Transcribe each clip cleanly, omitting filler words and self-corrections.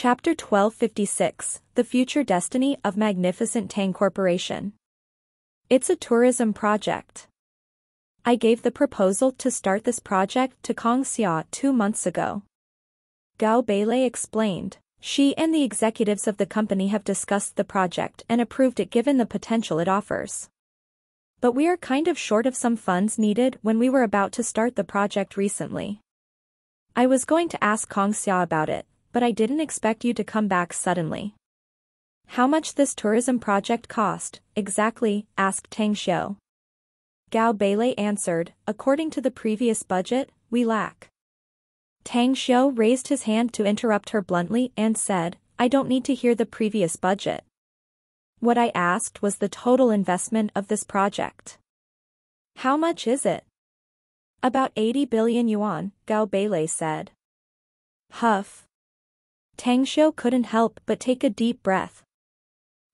Chapter 1256, The Future Destiny of Magnificent Tang Corporation. It's a tourism project. I gave the proposal to start this project to Kong Xia 2 months ago. Gao Beilei explained. She and the executives of the company have discussed the project and approved it given the potential it offers. But we are kind of short of some funds needed when we were about to start the project recently. I was going to ask Kong Xia about it, but I didn't expect you to come back suddenly. How much this tourism project cost, exactly? Asked Tang Xiu. Gao Beilei answered, according to the previous budget, we lack. Tang Xiu raised his hand to interrupt her bluntly and said, I don't need to hear the previous budget. What I asked was the total investment of this project. How much is it? About 80 billion yuan, Gao Beilei said. Huff. Tang Xiu couldn't help but take a deep breath.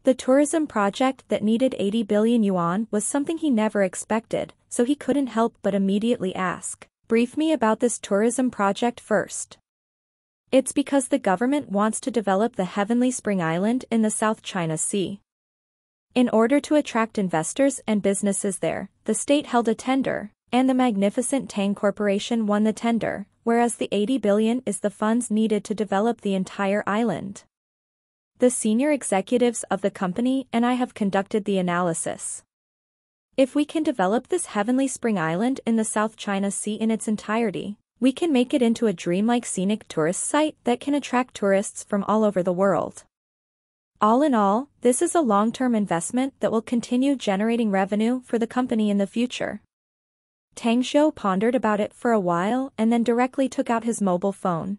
The tourism project that needed 80 billion yuan was something he never expected, so he couldn't help but immediately ask, brief me about this tourism project first. It's because the government wants to develop the Heavenly Spring Island in the South China Sea. In order to attract investors and businesses there, the state held a tender, and the Magnificent Tang Corporation won the tender, whereas the 80 billion is the funds needed to develop the entire island. The senior executives of the company and I have conducted the analysis. If we can develop this Heavenly Spring Island in the South China Sea in its entirety, we can make it into a dreamlike scenic tourist site that can attract tourists from all over the world. All in all, this is a long-term investment that will continue generating revenue for the company in the future. Tang Xiu pondered about it for a while and then directly took out his mobile phone.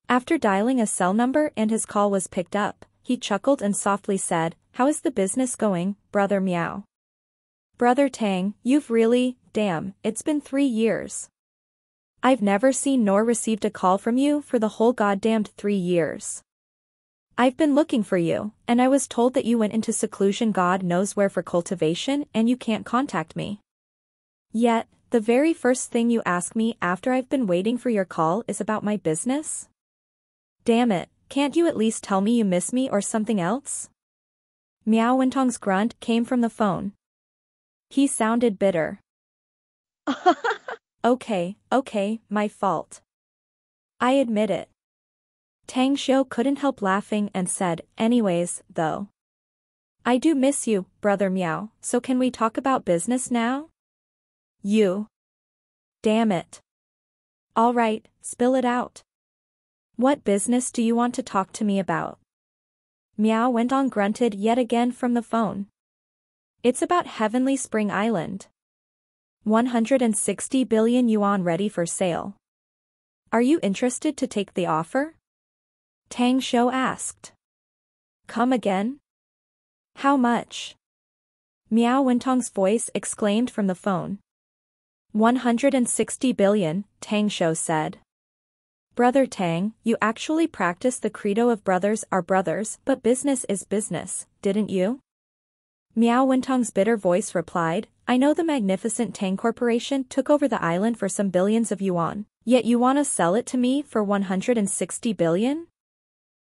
After dialing a cell number and his call was picked up, he chuckled and softly said, How is the business going, Brother Miao? Brother Tang, you've really, damn, it's been 3 years. I've never seen nor received a call from you for the whole goddamned 3 years. I've been looking for you, and I was told that you went into seclusion God knows where for cultivation and you can't contact me. Yet, the very first thing you ask me after I've been waiting for your call is about my business? Damn it, can't you at least tell me you miss me or something else? Miao Wentong's grunt came from the phone. He sounded bitter. Okay, my fault. I admit it. Tang Xiu couldn't help laughing and said, anyways, though. I do miss you, Brother Miao, so can we talk about business now? You. Damn it. All right, spill it out. What business do you want to talk to me about? Miao Wentong grunted yet again from the phone. It's about Heavenly Spring Island. 160 billion yuan ready for sale. Are you interested to take the offer? Tang Xiu asked. Come again? How much? Miao Wentong's voice exclaimed from the phone. 160 billion, Tang Xiu said. Brother Tang, you actually practice the credo of brothers are brothers, but business is business, didn't you? Miao Wentong's bitter voice replied, I know the Magnificent Tang Corporation took over the island for some billions of yuan, yet you want to sell it to me for 160 billion?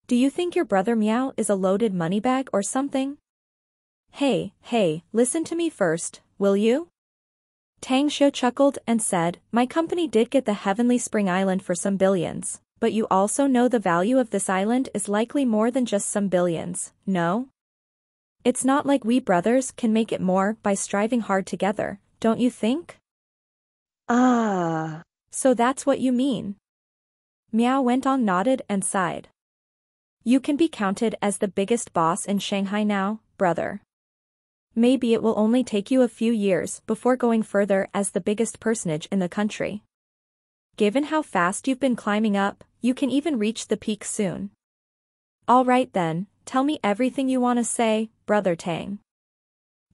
Do you think your brother Miao is a loaded money bag or something? Hey, listen to me first, will you? Tang Xiu chuckled and said, my company did get the Heavenly Spring Island for some billions, but you also know the value of this island is likely more than just some billions, no? It's not like we brothers can make it more by striving hard together, don't you think? So that's what you mean. Miao Wentong nodded and sighed. You can be counted as the biggest boss in Shanghai now, brother. Maybe it will only take you a few years before going further as the biggest personage in the country. Given how fast you've been climbing up, you can even reach the peak soon. All right then, tell me everything you want to say, Brother Tang.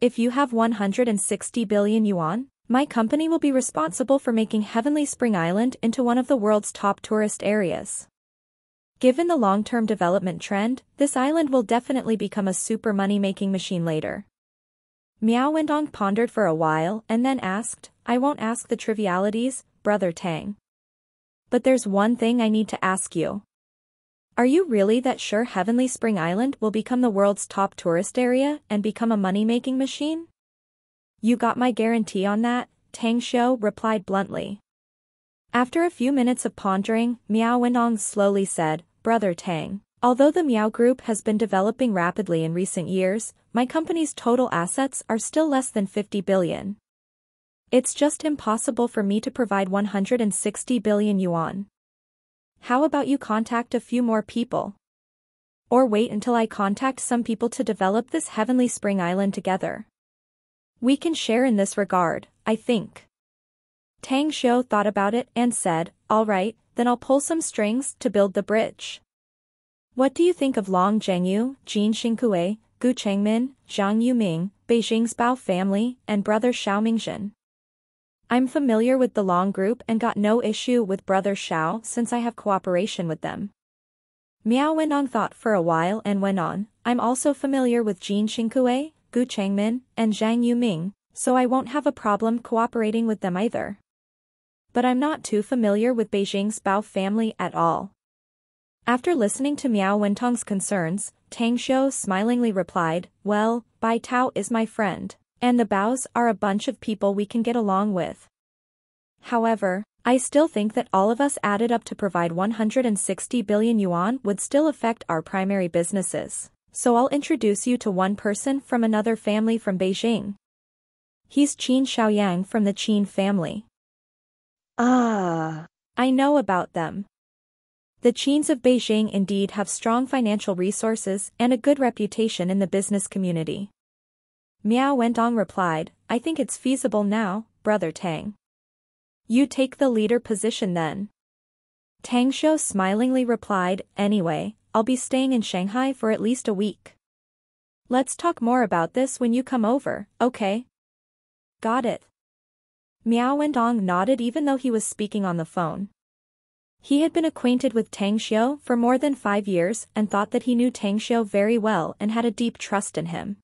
If you have 160 billion yuan, my company will be responsible for making Heavenly Spring Island into one of the world's top tourist areas. Given the long-term development trend, this island will definitely become a super money-making machine later. Miao Wentong pondered for a while and then asked, I won't ask the trivialities, Brother Tang. But there's one thing I need to ask you. Are you really that sure Heavenly Spring Island will become the world's top tourist area and become a money-making machine? You got my guarantee on that, Tang Xiu replied bluntly. After a few minutes of pondering, Miao Wenong slowly said, Brother Tang, although the Miao Group has been developing rapidly in recent years, my company's total assets are still less than 50 billion. It's just impossible for me to provide 160 billion yuan. How about you contact a few more people? Or wait until I contact some people to develop this Heavenly Spring Island together. We can share in this regard, I think. Tang Xiu thought about it and said, all right, then I'll pull some strings to build the bridge. What do you think of Long Zhengyu, Jin Xingkue, Gu Chengmin, Zhang Yuming, Beijing's Bao family, and brother Xiao Mingzhen? I'm familiar with the Long Group and got no issue with brother Xiao since I have cooperation with them. Miao Wenong thought for a while and went on, I'm also familiar with Jin Xingkue, Gu Chengmin, and Zhang Yuming, so I won't have a problem cooperating with them either. But I'm not too familiar with Beijing's Bao family at all. After listening to Miao Wentong's concerns, Tang Xiu smilingly replied, well, Bai Tao is my friend, and the Baos are a bunch of people we can get along with. However, I still think that all of us added up to provide 160 billion yuan would still affect our primary businesses, so I'll introduce you to one person from another family from Beijing. He's Qin Xiaoyang from the Qin family. I know about them. The Qins of Beijing indeed have strong financial resources and a good reputation in the business community. Miao Wentong replied, I think it's feasible now, Brother Tang. You take the leader position then. Tang Xiu smilingly replied, anyway, I'll be staying in Shanghai for at least a week. Let's talk more about this when you come over, okay? Got it. Miao Wentong nodded even though he was speaking on the phone. He had been acquainted with Tang Xiu for more than 5 years and thought that he knew Tang Xiu very well and had a deep trust in him.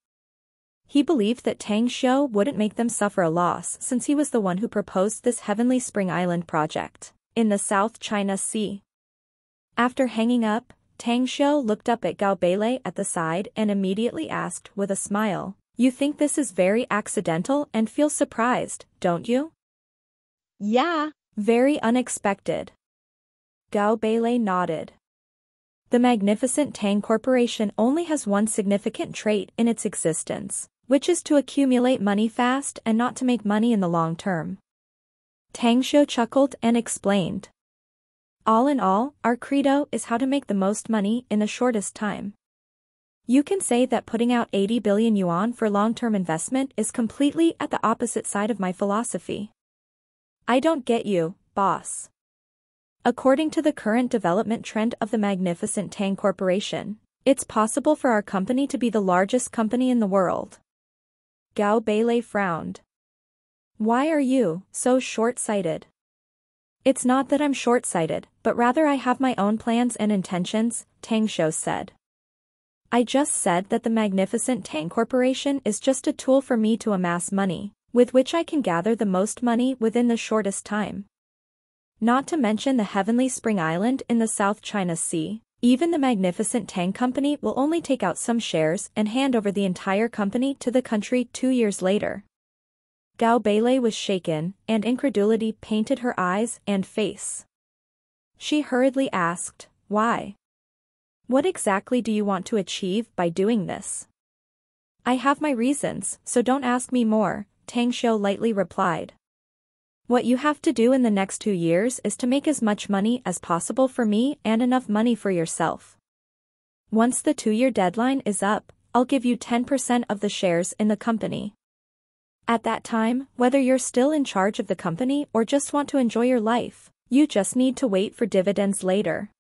He believed that Tang Xiu wouldn't make them suffer a loss since he was the one who proposed this Heavenly Spring Island project in the South China Sea. After hanging up, Tang Xiu looked up at Gao Beilei at the side and immediately asked with a smile, you think this is very accidental and feel surprised, don't you? Yeah. Very unexpected. Gao Beilei nodded. The magnificent Tang Corporation only has one significant trait in its existence, which is to accumulate money fast and not to make money in the long term. Tang Xiu chuckled and explained. All in all, our credo is how to make the most money in the shortest time. You can say that putting out 80 billion yuan for long-term investment is completely at the opposite side of my philosophy. I don't get you, boss. According to the current development trend of the magnificent Tang Corporation, it's possible for our company to be the largest company in the world. Gao Beilei frowned. Why are you so short-sighted? It's not that I'm short-sighted, but rather I have my own plans and intentions, Tang Xiu said. I just said that the magnificent Tang Corporation is just a tool for me to amass money, with which I can gather the most money within the shortest time. Not to mention the Heavenly Spring Island in the South China Sea, even the magnificent Tang Company will only take out some shares and hand over the entire company to the country 2 years later. Gao Beilei was shaken, and incredulity painted her eyes and face. She hurriedly asked, why? What exactly do you want to achieve by doing this? I have my reasons, so don't ask me more, Tang Xiu lightly replied. What you have to do in the next 2 years is to make as much money as possible for me and enough money for yourself. Once the 2-year deadline is up, I'll give you 10% of the shares in the company. At that time, whether you're still in charge of the company or just want to enjoy your life, you just need to wait for dividends later.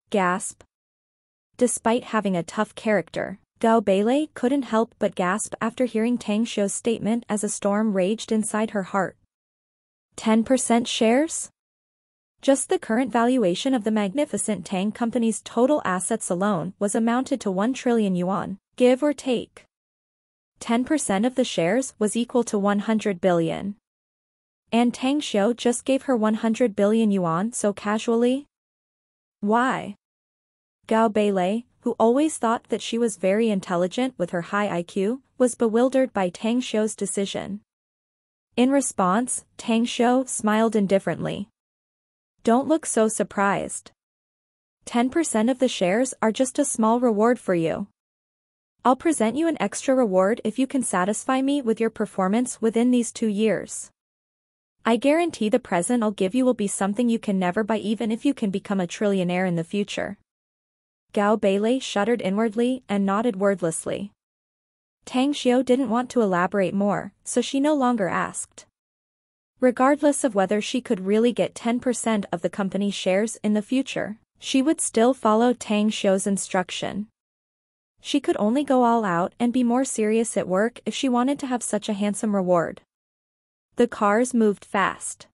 Gasp. Despite having a tough character, Gao Beilei couldn't help but gasp after hearing Tang Xiu's statement as a storm raged inside her heart. 10% shares? Just the current valuation of the magnificent Tang Company's total assets alone was amounted to 1 trillion yuan, give or take. 10% of the shares was equal to 100 billion. And Tang Xiu just gave her 100 billion yuan so casually? Why? Gao Beilei, who always thought that she was very intelligent with her high IQ, was bewildered by Tang Xiu's decision. In response, Tang Xiu smiled indifferently. Don't look so surprised. 10% of the shares are just a small reward for you. I'll present you an extra reward if you can satisfy me with your performance within these 2 years. I guarantee the present I'll give you will be something you can never buy even if you can become a trillionaire in the future. Gao Beilei shuddered inwardly and nodded wordlessly. Tang Xiu didn't want to elaborate more, so she no longer asked. Regardless of whether she could really get 10% of the company's shares in the future, she would still follow Tang Xiu's instruction. She could only go all out and be more serious at work if she wanted to have such a handsome reward. The cars moved fast.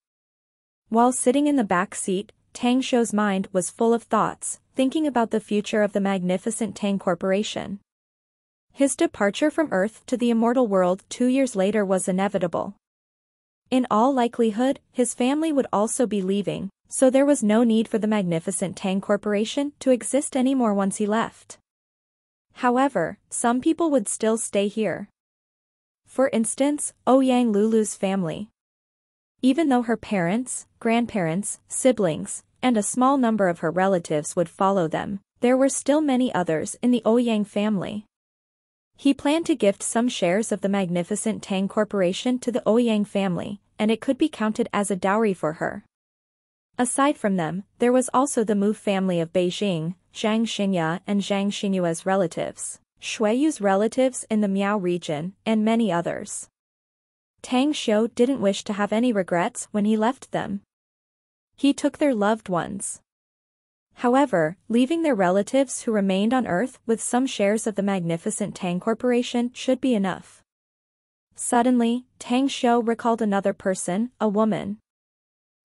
While sitting in the back seat, Tang Xiu's mind was full of thoughts, thinking about the future of the magnificent Tang Corporation. His departure from Earth to the immortal world 2 years later was inevitable. In all likelihood, his family would also be leaving, so there was no need for the magnificent Tang Corporation to exist anymore once he left. However, some people would still stay here. For instance, Ouyang Lulu's family. Even though her parents, grandparents, siblings, and a small number of her relatives would follow them, there were still many others in the Ouyang family. He planned to gift some shares of the magnificent Tang Corporation to the Ouyang family, and it could be counted as a dowry for her. Aside from them, there was also the Mu family of Beijing, Zhang Xinye and Zhang Xinyue's relatives, Shuiyu's relatives in the Miao region, and many others. Tang Xiu didn't wish to have any regrets when he left them. He took their loved ones. However, leaving their relatives who remained on Earth with some shares of the magnificent Tang Corporation should be enough. Suddenly, Tang Xiu recalled another person, a woman.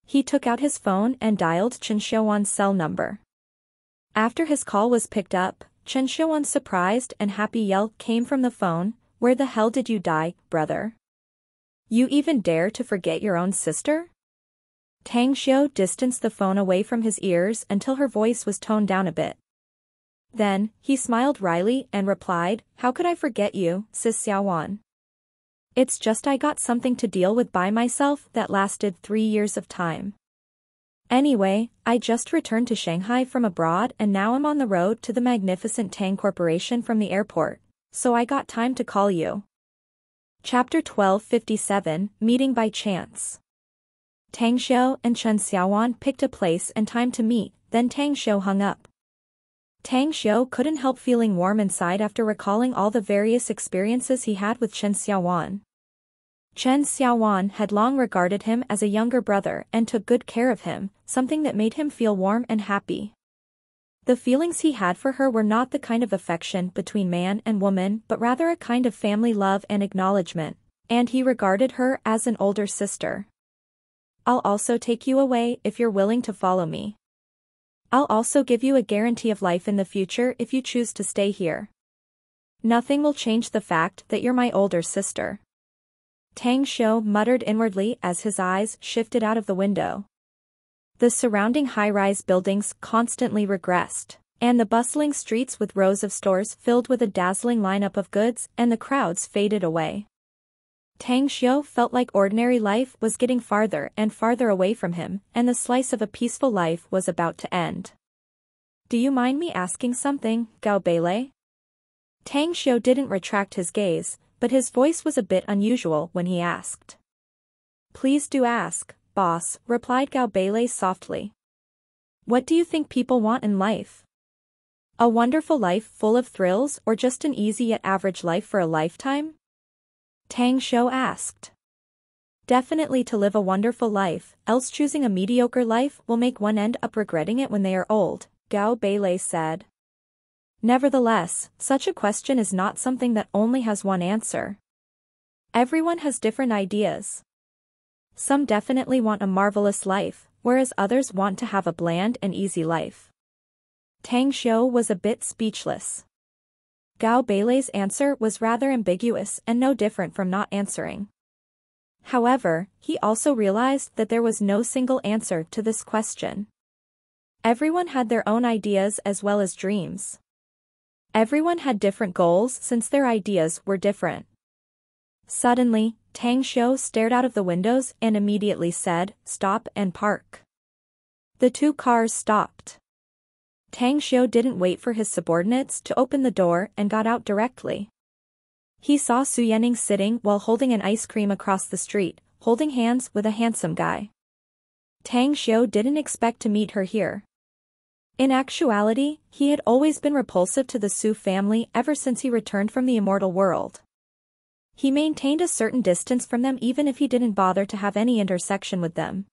He took out his phone and dialed Chen Xiuwan's cell number. After his call was picked up, Chen Xiuwan's surprised and happy yell came from the phone, "Where the hell did you die, brother? You even dare to forget your own sister?" Tang Xiu distanced the phone away from his ears until her voice was toned down a bit. Then, he smiled wryly and replied, "How could I forget you, Sis Xiaowan? It's just I got something to deal with by myself that lasted 3 years of time. Anyway, I just returned to Shanghai from abroad and now I'm on the road to the magnificent Tang Corporation from the airport, so I got time to call you." Chapter 1257, Meeting by Chance. Tang Xiu and Chen Xiaowan picked a place and time to meet, then Tang Xiu hung up. Tang Xiu couldn't help feeling warm inside after recalling all the various experiences he had with Chen Xiaowan. Chen Xiaowan had long regarded him as a younger brother and took good care of him, something that made him feel warm and happy. The feelings he had for her were not the kind of affection between man and woman but rather a kind of family love and acknowledgement, and he regarded her as an older sister. "I'll also take you away if you're willing to follow me. I'll also give you a guarantee of life in the future if you choose to stay here. Nothing will change the fact that you're my older sister." Tang Xiu muttered inwardly as his eyes shifted out of the window. The surrounding high-rise buildings constantly regressed, and the bustling streets with rows of stores filled with a dazzling lineup of goods and the crowds faded away. Tang Xiu felt like ordinary life was getting farther and farther away from him, and the slice of a peaceful life was about to end. "Do you mind me asking something, Gao Beilei?" Tang Xiu didn't retract his gaze, but his voice was a bit unusual when he asked. "Please do ask, boss," replied Gao Beilei softly. "What do you think people want in life? A wonderful life full of thrills or just an easy yet average life for a lifetime?" Tang Xiu asked. "Definitely to live a wonderful life, else choosing a mediocre life will make one end up regretting it when they are old," Gao Beilei said. "Nevertheless, such a question is not something that only has one answer. Everyone has different ideas. Some definitely want a marvelous life, whereas others want to have a bland and easy life." Tang Xiu was a bit speechless. Gao Beilei's answer was rather ambiguous and no different from not answering. However, he also realized that there was no single answer to this question. Everyone had their own ideas as well as dreams. Everyone had different goals since their ideas were different. Suddenly, Tang Xiu stared out of the windows and immediately said, "Stop and park." The two cars stopped. Tang Xiu didn't wait for his subordinates to open the door and got out directly. He saw Su Yanning sitting while holding an ice cream across the street, holding hands with a handsome guy. Tang Xiu didn't expect to meet her here. In actuality, he had always been repulsive to the Su family ever since he returned from the immortal world. He maintained a certain distance from them even if he didn't bother to have any intersection with them.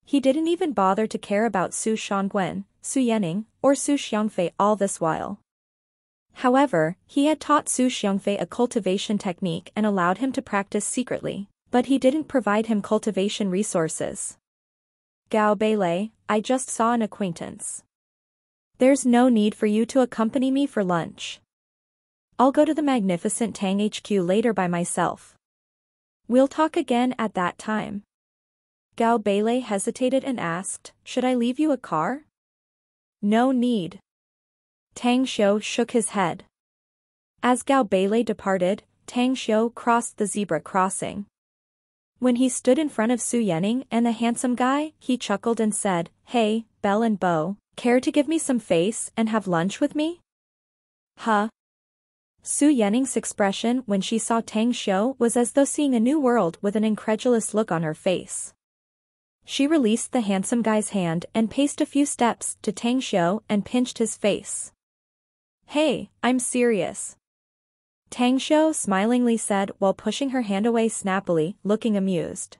He didn't even bother to care about Su Shangwen, Su Yanning, or Su Xiangfei all this while. However, he had taught Su Xiangfei a cultivation technique and allowed him to practice secretly, but he didn't provide him cultivation resources. "Gao Beilei, I just saw an acquaintance. There's no need for you to accompany me for lunch. I'll go to the magnificent Tang HQ later by myself. We'll talk again at that time." Gao Beilei hesitated and asked, "Should I leave you a car?" "No need." Tang Xiu shook his head. As Gao Beilei departed, Tang Xiu crossed the zebra crossing. When he stood in front of Su Yanning and the handsome guy, he chuckled and said, "Hey, Belle and Beau, care to give me some face and have lunch with me?" "Huh?" Su Yanning's expression when she saw Tang Xiu was as though seeing a new world with an incredulous look on her face. She released the handsome guy's hand and paced a few steps to Tang Xiu and pinched his face. "Hey, I'm serious," Tang Xiu smilingly said while pushing her hand away snappily, looking amused.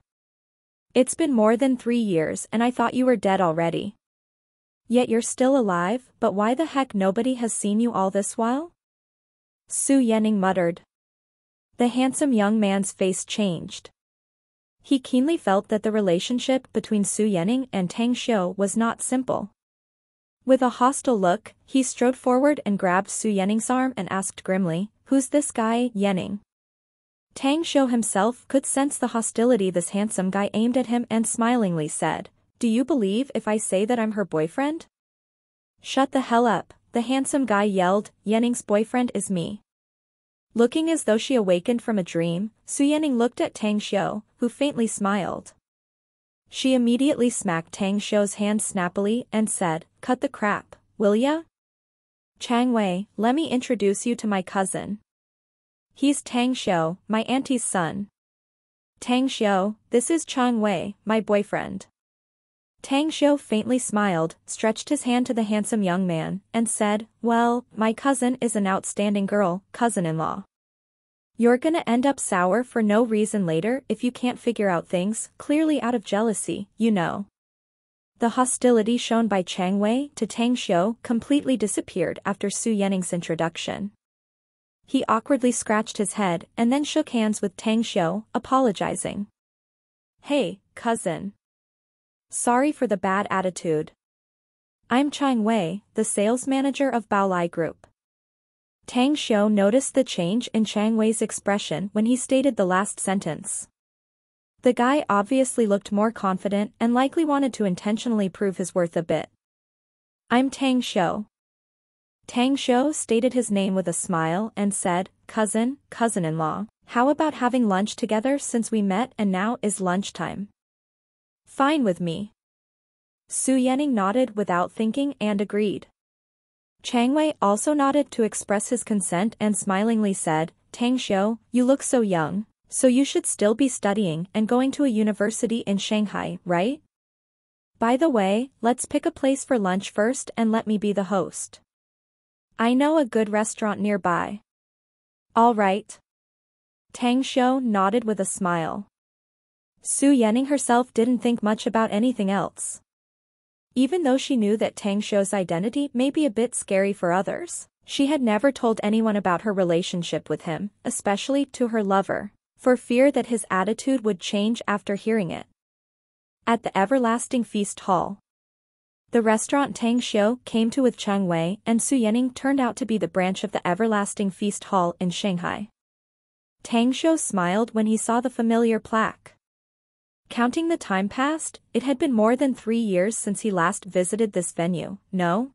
"It's been more than 3 years and I thought you were dead already. Yet you're still alive, but why the heck nobody has seen you all this while?" Su Yanning muttered. The handsome young man's face changed. He keenly felt that the relationship between Su Yanning and Tang Xiu was not simple. With a hostile look, he strode forward and grabbed Su Yanning's arm and asked grimly, "Who's this guy, Yanning?" Tang Xiu himself could sense the hostility this handsome guy aimed at him and smilingly said, "Do you believe if I say that I'm her boyfriend?" "Shut the hell up," the handsome guy yelled, "Yanning's boyfriend is me." Looking as though she awakened from a dream, Su Yanning looked at Tang Xiu, who faintly smiled. She immediately smacked Tang Xiu's hand snappily and said, "Cut the crap, will ya? Chang Wei, let me introduce you to my cousin. He's Tang Xiu, my auntie's son. Tang Xiu, this is Chang Wei, my boyfriend." Tang Xiu faintly smiled, stretched his hand to the handsome young man, and said, "Well, my cousin is an outstanding girl, cousin-in-law. You're gonna end up sour for no reason later if you can't figure out things, clearly out of jealousy, you know." The hostility shown by Chang Wei to Tang Xiu completely disappeared after Su Yanning's introduction. He awkwardly scratched his head and then shook hands with Tang Xiu, apologizing. "Hey, cousin. Sorry for the bad attitude. I'm Chang Wei, the sales manager of Baolai Group." Tang Xiu noticed the change in Chang Wei's expression when he stated the last sentence. The guy obviously looked more confident and likely wanted to intentionally prove his worth a bit. "I'm Tang Xiu." Tang Xiu stated his name with a smile and said, cousin-in-law, how about having lunch together since we met and now is lunchtime?" "Fine with me." Su Yanning nodded without thinking and agreed. Chang Wei also nodded to express his consent and smilingly said, "Tang Xiu, you look so young, so you should still be studying and going to a university in Shanghai, right? By the way, let's pick a place for lunch first and let me be the host. I know a good restaurant nearby." "All right." Tang Xiu nodded with a smile. Su Yanning herself didn't think much about anything else. Even though she knew that Tang Xiu's identity may be a bit scary for others, she had never told anyone about her relationship with him, especially to her lover, for fear that his attitude would change after hearing it. At the Everlasting Feast Hall, the restaurant Tang Xiu came to with Chang Wei and Su Yanning turned out to be the branch of the Everlasting Feast Hall in Shanghai. Tang Xiu smiled when he saw the familiar plaque. Counting the time passed, it had been more than 3 years since he last visited this venue, no?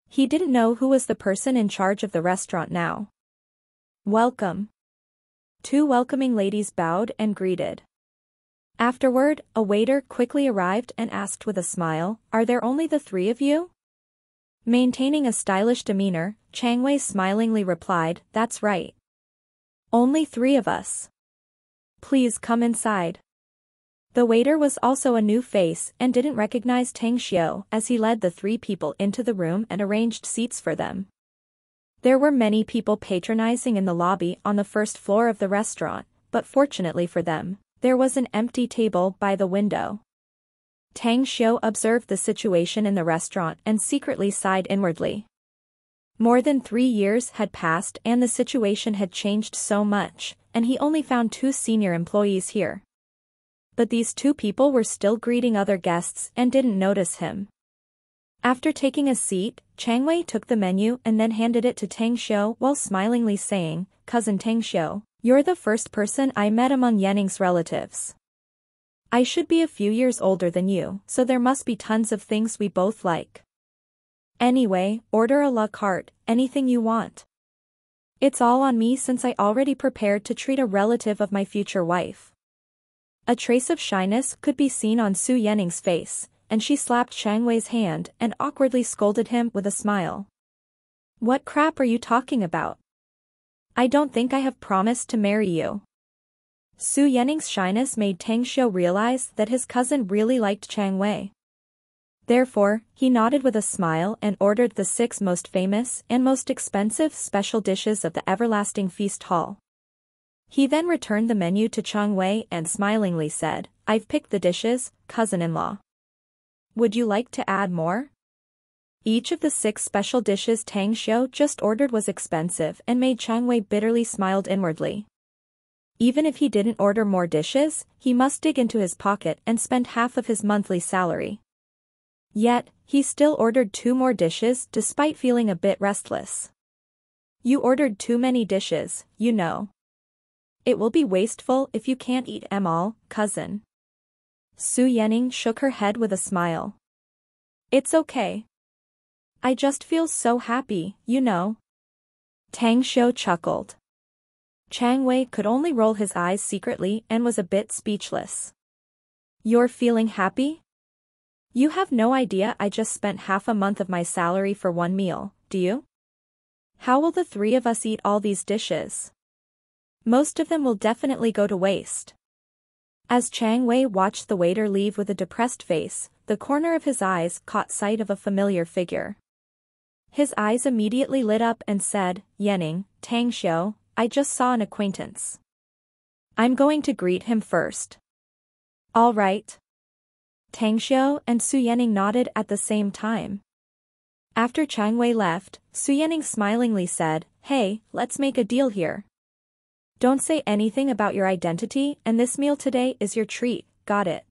He didn't know who was the person in charge of the restaurant now. Welcome. Two welcoming ladies bowed and greeted. Afterward, a waiter quickly arrived and asked with a smile, "Are there only the 3 of you?" Maintaining a stylish demeanor, Chang Wei smilingly replied, "That's right. Only 3 of us. Please come inside." The waiter was also a new face and didn't recognize Tang Xiu as he led the 3 people into the room and arranged seats for them. There were many people patronizing in the lobby on the first floor of the restaurant, but fortunately for them, there was an empty table by the window. Tang Xiu observed the situation in the restaurant and secretly sighed inwardly. More than 3 years had passed and the situation had changed so much, and he only found 2 senior employees here. But these 2 people were still greeting other guests and didn't notice him. After taking a seat, Chang Wei took the menu and then handed it to Tang Xiu while smilingly saying, "Cousin Tang Xiu, you're the first person I met among Yanning's relatives. I should be a few years older than you, so there must be tons of things we both like. Anyway, order a la carte, anything you want. It's all on me since I already prepared to treat a relative of my future wife." A trace of shyness could be seen on Su Yanning's face, and she slapped Chang Wei's hand and awkwardly scolded him with a smile. "What crap are you talking about? I don't think I have promised to marry you." Su Yanning's shyness made Tang Xiu realize that his cousin really liked Chang Wei. Therefore, he nodded with a smile and ordered the 6 most famous and most expensive special dishes of the everlasting feast hall. He then returned the menu to Chang Wei and smilingly said, "I've picked the dishes, cousin-in-law. Would you like to add more?" Each of the 6 special dishes Tang Xiu just ordered was expensive and made Chang Wei bitterly smiled inwardly. Even if he didn't order more dishes, he must dig into his pocket and spend half of his monthly salary. Yet, he still ordered 2 more dishes despite feeling a bit restless. "You ordered too many dishes, you know. It will be wasteful if you can't eat them all, cousin." Su Yanning shook her head with a smile. "It's okay. I just feel so happy, you know." Tang Xiu chuckled. Chang Wei could only roll his eyes secretly and was a bit speechless. "You're feeling happy? You have no idea I just spent half a month of my salary for one meal, do you? How will the 3 of us eat all these dishes? Most of them will definitely go to waste." As Chang Wei watched the waiter leave with a depressed face, the corner of his eyes caught sight of a familiar figure. His eyes immediately lit up and said, "Yanning, Tang Xiu, I just saw an acquaintance. I'm going to greet him first." "All right." Tang Xiu and Su Yanning nodded at the same time. After Chang Wei left, Su Yanning smilingly said, "Hey, let's make a deal here. Don't say anything about your identity, and this meal today is your treat, got it?"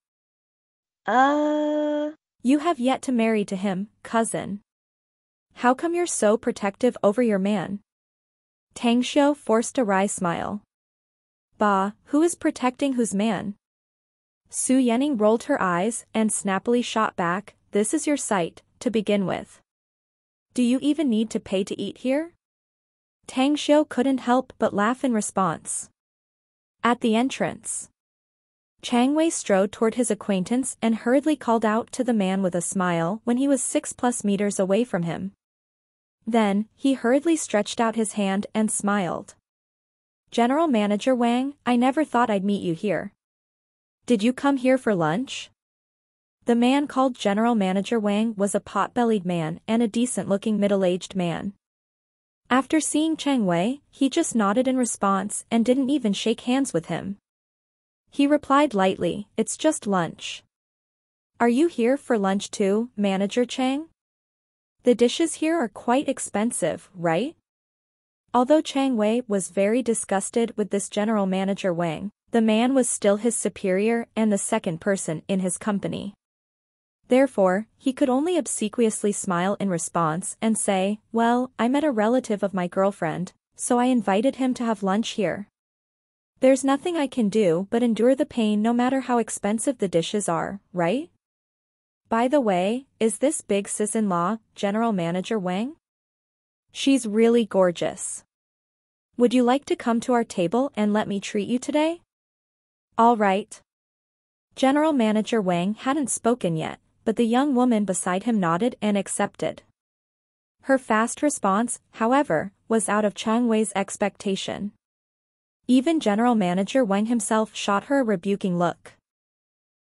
You have yet to marry to him, cousin. How come you're so protective over your man?" Tang Xiu forced a wry smile. "Bah, who is protecting whose man?" Su Yanning rolled her eyes and snappily shot back, "This is your site, to begin with. Do you even need to pay to eat here?" Tang Xiu couldn't help but laugh in response. At the entrance, Chang Wei strode toward his acquaintance and hurriedly called out to the man with a smile when he was 6+ meters away from him. Then, he hurriedly stretched out his hand and smiled. "General Manager Wang, I never thought I'd meet you here. Did you come here for lunch?" The man called General Manager Wang was a pot-bellied man and a decent-looking middle-aged man. After seeing Chang Wei, he just nodded in response and didn't even shake hands with him. He replied lightly, "It's just lunch." "Are you here for lunch too, Manager Chang? The dishes here are quite expensive, right?" Although Chang Wei was very disgusted with this General Manager Wang, the man was still his superior and the second person in his company. Therefore, he could only obsequiously smile in response and say, "Well, I met a relative of my girlfriend, so I invited him to have lunch here." There's nothing I can do but endure the pain no matter how expensive the dishes are, right? By the way, is this big sis-in-law, General Manager Wang? She's really gorgeous. Would you like to come to our table and let me treat you today? All right. General Manager Wang hadn't spoken yet, but the young woman beside him nodded and accepted. Her fast response, however, was out of Chang Wei's expectation. Even General Manager Wang himself shot her a rebuking look.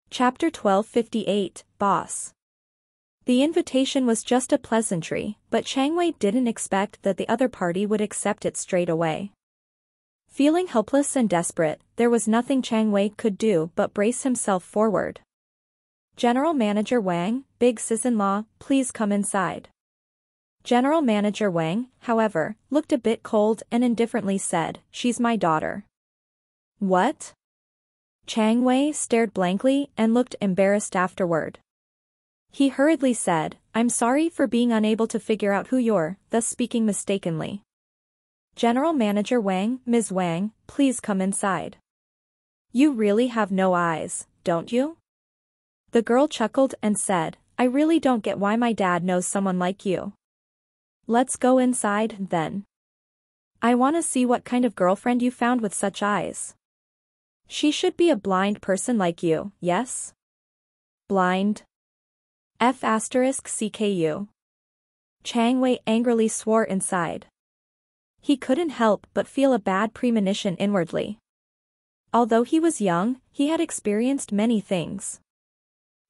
Chapter 1258, Boss. The invitation was just a pleasantry, but Chang Wei didn't expect that the other party would accept it straight away. Feeling helpless and desperate, there was nothing Chang Wei could do but brace himself forward. General Manager Wang, big sis-in-law, please come inside. General Manager Wang, however, looked a bit cold and indifferently said, she's my daughter. What? Chang Wei stared blankly and looked embarrassed afterward. He hurriedly said, I'm sorry for being unable to figure out who you're, thus speaking mistakenly. General Manager Wang, Ms. Wang, please come inside. You really have no eyes, don't you? The girl chuckled and said, I really don't get why my dad knows someone like you. Let's go inside, then. I want to see what kind of girlfriend you found with such eyes. She should be a blind person like you, yes? Blind? F***CKU. Chang Wei angrily swore inside. He couldn't help but feel a bad premonition inwardly. Although he was young, he had experienced many things.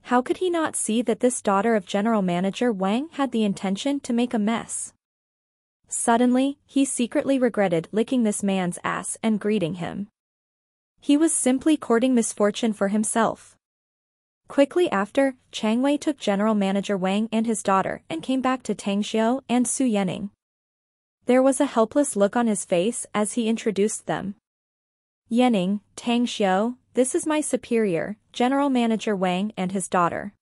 How could he not see that this daughter of General Manager Wang had the intention to make a mess? Suddenly, he secretly regretted licking this man's ass and greeting him. He was simply courting misfortune for himself. Quickly after, Chang Wei took General Manager Wang and his daughter and came back to Tang Xiu and Su Yanning. There was a helpless look on his face as he introduced them. Yanning, Tang Xiu, this is my superior, General Manager Wang and his daughter.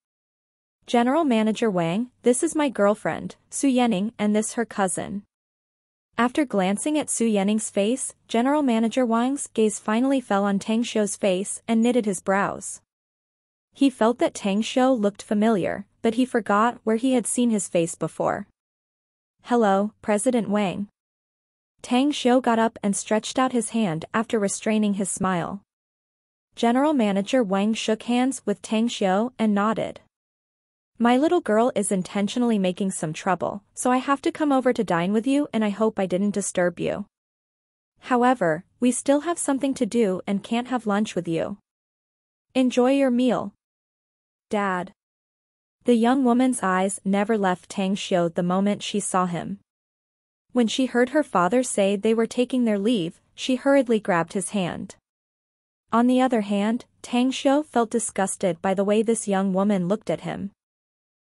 General Manager Wang, this is my girlfriend, Su Yanning, and this her cousin. After glancing at Su Yanning's face, General Manager Wang's gaze finally fell on Tang Xiu's face and knitted his brows. He felt that Tang Xiu looked familiar, but he forgot where he had seen his face before. Hello, President Wang. Tang Xiu got up and stretched out his hand after restraining his smile. General Manager Wang shook hands with Tang Xiu and nodded. My little girl is intentionally making some trouble, so I have to come over to dine with you and I hope I didn't disturb you. However, we still have something to do and can't have lunch with you. Enjoy your meal. Dad. The young woman's eyes never left Tang Xiu the moment she saw him. When she heard her father say they were taking their leave, she hurriedly grabbed his hand. On the other hand, Tang Xiu felt disgusted by the way this young woman looked at him.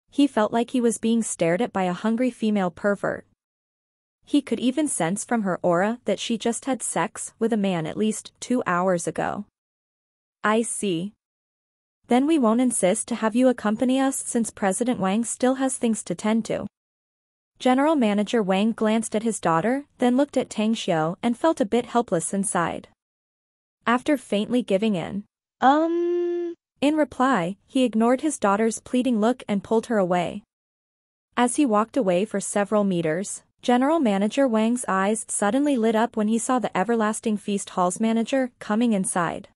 He felt like he was being stared at by a hungry female pervert. He could even sense from her aura that she just had sex with a man at least 2 hours ago. I see. Then we won't insist to have you accompany us since President Wang still has things to tend to. General Manager Wang glanced at his daughter, then looked at Tang Xiu and felt a bit helpless inside. After faintly giving in, in reply, he ignored his daughter's pleading look and pulled her away. As he walked away for several meters, General Manager Wang's eyes suddenly lit up when he saw the Everlasting Feast Hall's manager coming inside.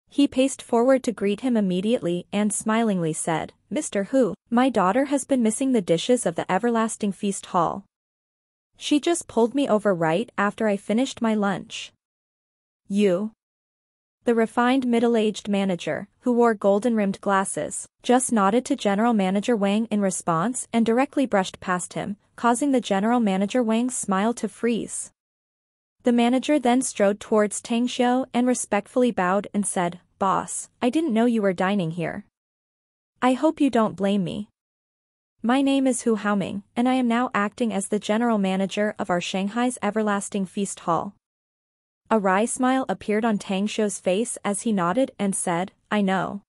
He paced forward to greet him immediately and smilingly said, Mr. Hu, my daughter has been missing the dishes of the Everlasting Feast Hall. She just pulled me over right after I finished my lunch. You. The refined middle-aged manager, who wore golden-rimmed glasses, just nodded to General Manager Wang in response and directly brushed past him, causing the General Manager Wang's smile to freeze. The manager then strode towards Tang Xiu and respectfully bowed and said, Boss, I didn't know you were dining here. I hope you don't blame me. My name is Hu Haoming, and I am now acting as the general manager of our Shanghai's Everlasting Feast Hall. A wry smile appeared on Tang Xiu's face as he nodded and said, I know.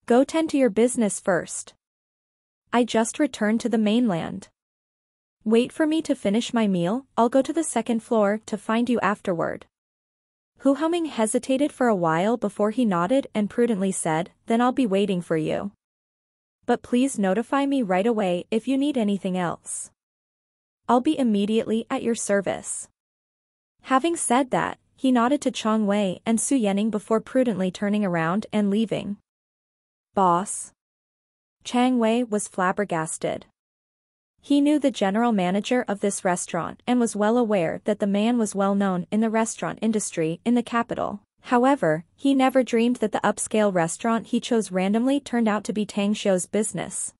Go tend to your business first. I just returned to the mainland. Wait for me to finish my meal, I'll go to the second floor to find you afterward. Hu Haoming hesitated for a while before he nodded and prudently said, "Then I'll be waiting for you. But please notify me right away if you need anything else. I'll be immediately at your service." Having said that, he nodded to Chang Wei and Su Yanning before prudently turning around and leaving. "Boss." Chang Wei was flabbergasted. He knew the general manager of this restaurant and was well aware that the man was well known in the restaurant industry in the capital. However, he never dreamed that the upscale restaurant he chose randomly turned out to be Tang Xiu's business.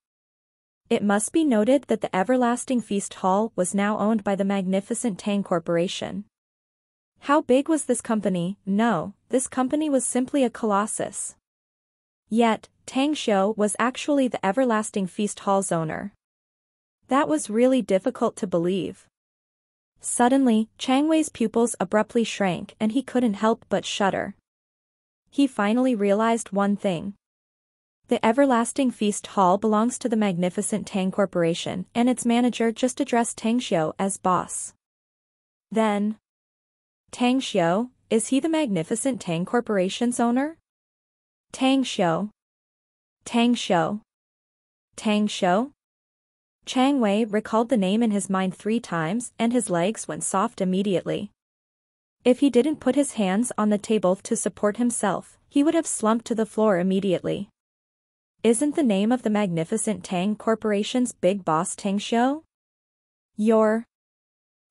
It must be noted that the Everlasting Feast Hall was now owned by the magnificent Tang Corporation. How big was this company? No, this company was simply a colossus. Yet, Tang Xiu was actually the Everlasting Feast Hall's owner. That was really difficult to believe. Suddenly, Chang Wei's pupils abruptly shrank and he couldn't help but shudder. He finally realized one thing. The Everlasting Feast Hall belongs to the magnificent Tang Corporation and its manager just addressed Tang Xiu as boss. Then, Tang Xiu, is he the magnificent Tang Corporation's owner? Tang Xiu. Tang Xiu. Tang Xiu? Chang Wei recalled the name in his mind 3 times and his legs went soft immediately. If he didn't put his hands on the table to support himself, he would have slumped to the floor immediately. Isn't the name of the magnificent Tang Corporation's big boss Tang Xiu? You're...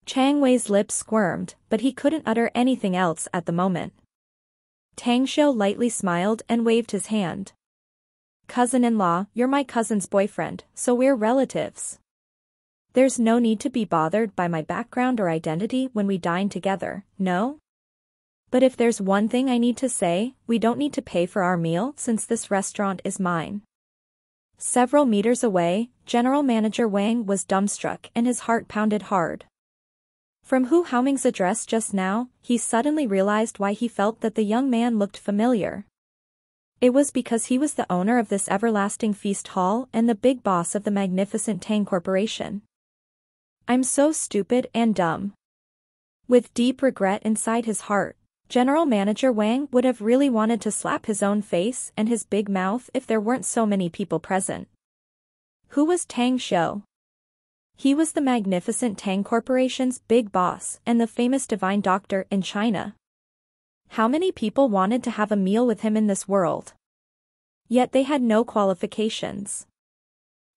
Chang Wei's lips squirmed, but he couldn't utter anything else at the moment. Tang Xiu lightly smiled and waved his hand. "Cousin-in-law, you're my cousin's boyfriend, so we're relatives. There's no need to be bothered by my background or identity when we dine together, no? But if there's one thing I need to say, we don't need to pay for our meal since this restaurant is mine." Several meters away, General Manager Wang was dumbstruck and his heart pounded hard. From Hu Haoming's address just now, he suddenly realized why he felt that the young man looked familiar. It was because he was the owner of this Everlasting Feast Hall and the big boss of the magnificent Tang Corporation. I'm so stupid and dumb. With deep regret inside his heart, General Manager Wang would have really wanted to slap his own face and his big mouth if there weren't so many people present. Who was Tang Xiu? He was the magnificent Tang Corporation's big boss and the famous divine doctor in China. How many people wanted to have a meal with him in this world? Yet they had no qualifications.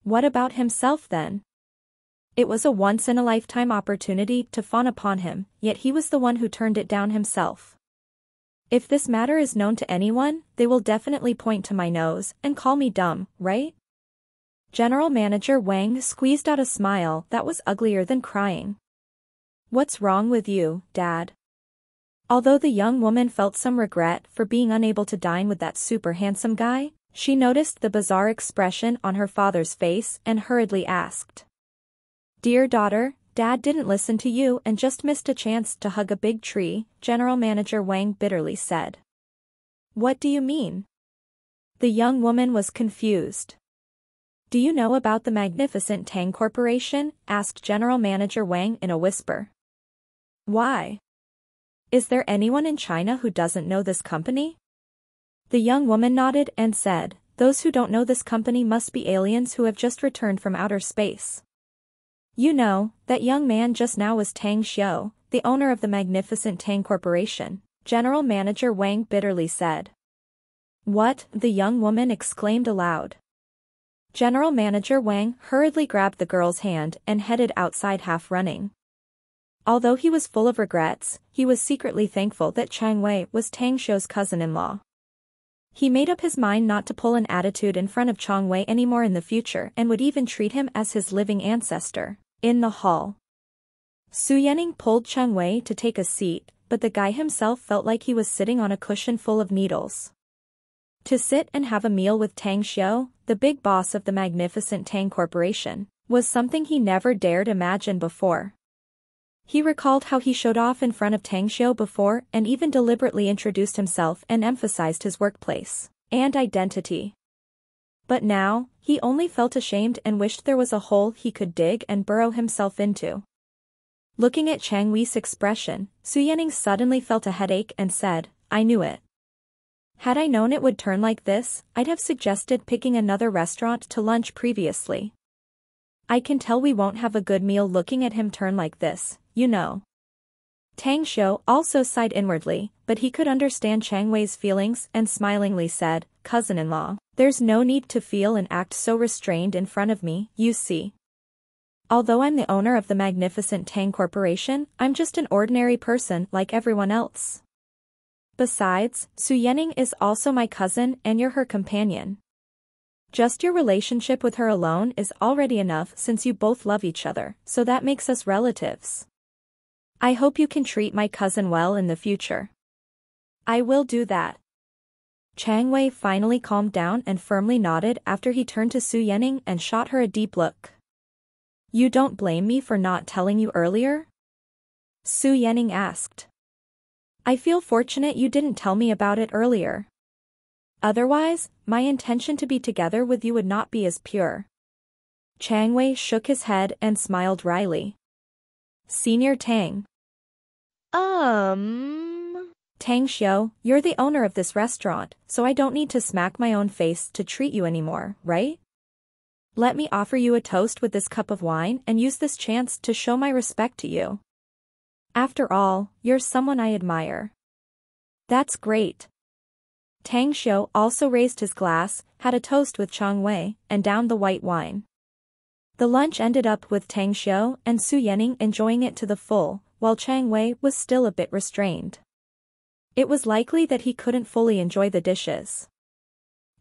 What about himself then? It was a once-in-a-lifetime opportunity to fawn upon him, yet he was the one who turned it down himself. If this matter is known to anyone, they will definitely point to my nose and call me dumb, right? General Manager Wang squeezed out a smile that was uglier than crying. What's wrong with you, Dad? Although the young woman felt some regret for being unable to dine with that super handsome guy, she noticed the bizarre expression on her father's face and hurriedly asked. "Dear daughter, Dad didn't listen to you and just missed a chance to hug a big tree," General Manager Wang bitterly said. "What do you mean?" The young woman was confused. "Do you know about the magnificent Tang Corporation?" asked General Manager Wang in a whisper. "Why? Is there anyone in China who doesn't know this company?" The young woman nodded and said, "Those who don't know this company must be aliens who have just returned from outer space. You know, that young man just now was Tang Xiu, the owner of the magnificent Tang Corporation," General Manager Wang bitterly said. "What?" the young woman exclaimed aloud. General Manager Wang hurriedly grabbed the girl's hand and headed outside half running. Although he was full of regrets, he was secretly thankful that Chang Wei was Tang Xiu's cousin-in-law. He made up his mind not to pull an attitude in front of Chang Wei anymore in the future and would even treat him as his living ancestor. In the hall, Su Yanning pulled Chang Wei to take a seat, but the guy himself felt like he was sitting on a cushion full of needles. To sit and have a meal with Tang Xiu, the big boss of the magnificent Tang Corporation, was something he never dared imagine before. He recalled how he showed off in front of Tang Xiu before and even deliberately introduced himself and emphasized his workplace and identity. But now, he only felt ashamed and wished there was a hole he could dig and burrow himself into. Looking at Chang Wei's expression, Su Yanning suddenly felt a headache and said, I knew it. Had I known it would turn like this, I'd have suggested picking another restaurant to lunch previously. I can tell we won't have a good meal looking at him turn like this, you know. Tang Xiu also sighed inwardly, but he could understand Chang Wei's feelings and smilingly said, cousin-in-law, there's no need to feel and act so restrained in front of me, you see. Although I'm the owner of the magnificent Tang Corporation, I'm just an ordinary person like everyone else. Besides, Su Yanning is also my cousin and you're her companion. Just your relationship with her alone is already enough since you both love each other, so that makes us relatives. I hope you can treat my cousin well in the future. I will do that. Chang Wei finally calmed down and firmly nodded after he turned to Su Yanning and shot her a deep look. You don't blame me for not telling you earlier? Su Yanning asked. I feel fortunate you didn't tell me about it earlier. Otherwise, my intention to be together with you would not be as pure. Chang Wei shook his head and smiled wryly. Senior Tang. Um... Tang Xiu, you're the owner of this restaurant, so I don't need to smack my own face to treat you anymore, right? Let me offer you a toast with this cup of wine and use this chance to show my respect to you. After all, you're someone I admire. That's great. Tang Xiu also raised his glass, had a toast with Chang Wei, and downed the white wine. The lunch ended up with Tang Xiu and Su Yanning enjoying it to the full, while Chang Wei was still a bit restrained. It was likely that he couldn't fully enjoy the dishes.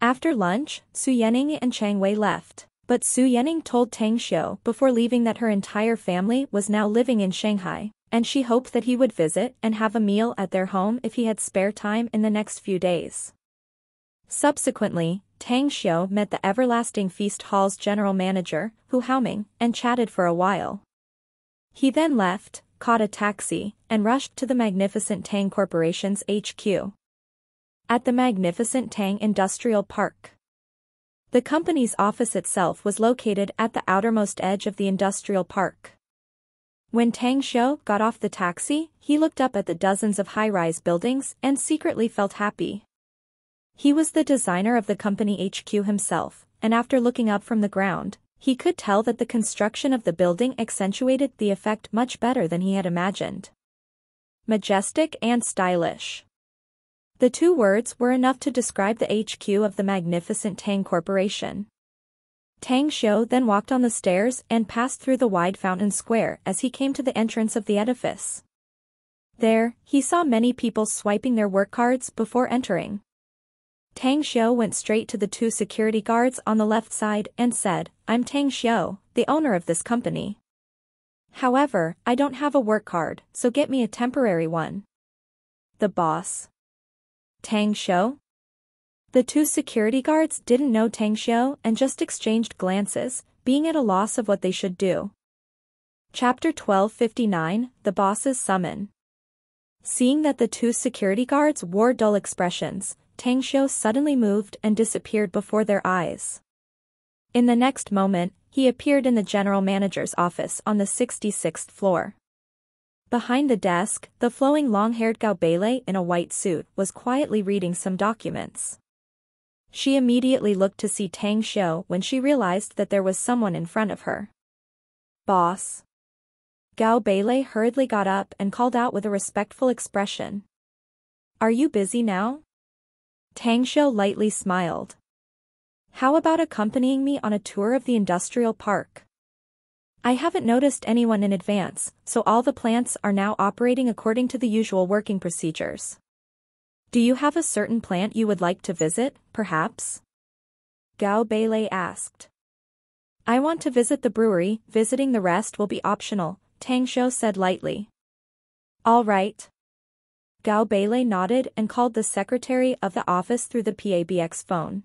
After lunch, Su Yanning and Chang Wei left, but Su Yanning told Tang Xiu before leaving that her entire family was now living in Shanghai, and she hoped that he would visit and have a meal at their home if he had spare time in the next few days. Subsequently, Tang Xiu met the Everlasting Feast Hall's general manager, Hu Haoming, and chatted for a while. He then left, caught a taxi, and rushed to the Magnificent Tang Corporation's HQ. At the Magnificent Tang Industrial Park. The company's office itself was located at the outermost edge of the industrial park. When Tang Xiu got off the taxi, he looked up at the dozens of high-rise buildings and secretly felt happy. He was the designer of the company HQ himself, and after looking up from the ground, he could tell that the construction of the building accentuated the effect much better than he had imagined. Majestic and stylish. The two words were enough to describe the HQ of the Magnificent Tang Corporation. Tang Xiu then walked on the stairs and passed through the wide fountain square as he came to the entrance of the edifice. There, he saw many people swiping their work cards before entering. Tang Xiu went straight to the two security guards on the left side and said, I'm Tang Xiu, the owner of this company. However, I don't have a work card, so get me a temporary one. The boss. Tang Xiu? The two security guards didn't know Tang Xiu and just exchanged glances, being at a loss of what they should do. Chapter 1259, The Boss's Summon. Seeing that the two security guards wore dull expressions, Tang Xiu suddenly moved and disappeared before their eyes. In the next moment, he appeared in the general manager's office on the 66th floor. Behind the desk, the flowing long-haired Gao Beilei in a white suit was quietly reading some documents. She immediately looked to see Tang Xiu when she realized that there was someone in front of her. Boss. Gao Beilei hurriedly got up and called out with a respectful expression. Are you busy now? Tang Xiu lightly smiled. How about accompanying me on a tour of the industrial park? I haven't noticed anyone in advance, so all the plants are now operating according to the usual working procedures. Do you have a certain plant you would like to visit, perhaps? Gao Beilei asked. I want to visit the brewery, visiting the rest will be optional, Tang Xiu said lightly. All right. Gao Beilei nodded and called the secretary of the office through the PABX phone.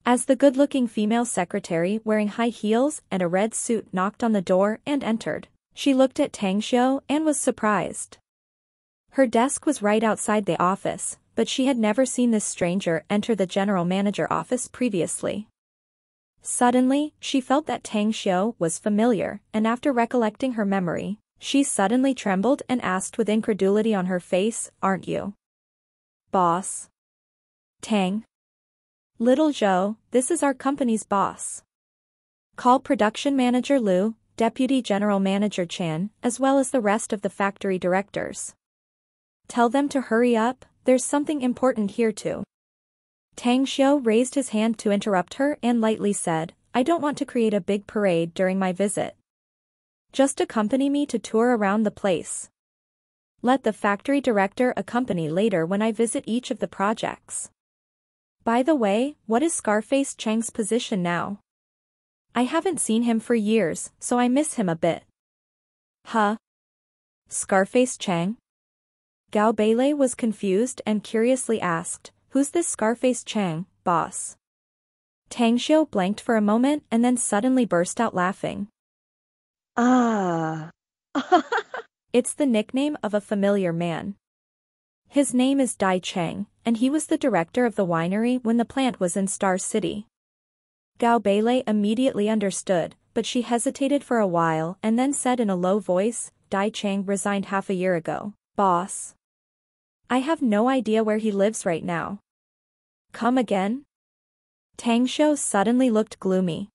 As the good-looking female secretary wearing high heels and a red suit knocked on the door and entered, she looked at Tang Xiu and was surprised. Her desk was right outside the office, but she had never seen this stranger enter the general manager office previously. Suddenly, she felt that Tang Xiu was familiar, and after recollecting her memory, She suddenly trembled and asked with incredulity on her face, "Aren't you boss Tang?" "Little Zhou, this is our company's boss. Call production manager Liu, deputy general manager Chan, as well as the rest of the factory directors. Tell them to hurry up, there's something important here too." Tang Xiu raised his hand to interrupt her and lightly said, "I don't want to create a big parade during my visit. Just accompany me to tour around the place. Let the factory director accompany later when I visit each of the projects. By the way, what is Scarface Chang's position now? I haven't seen him for years, so I miss him a bit." "Huh? Scarface Chang?" Gao Beilei was confused and curiously asked, "Who's this Scarface Chang, boss?" Tang Xiu blanked for a moment and then suddenly burst out laughing. Ah. It's the nickname of a familiar man. His name is Dai Chang, and he was the director of the winery when the plant was in Star City. Gao Beilei immediately understood, but she hesitated for a while and then said in a low voice, "Dai Chang resigned half a year ago, boss. I have no idea where he lives right now." "Come again?" Tang Xiu suddenly looked gloomy.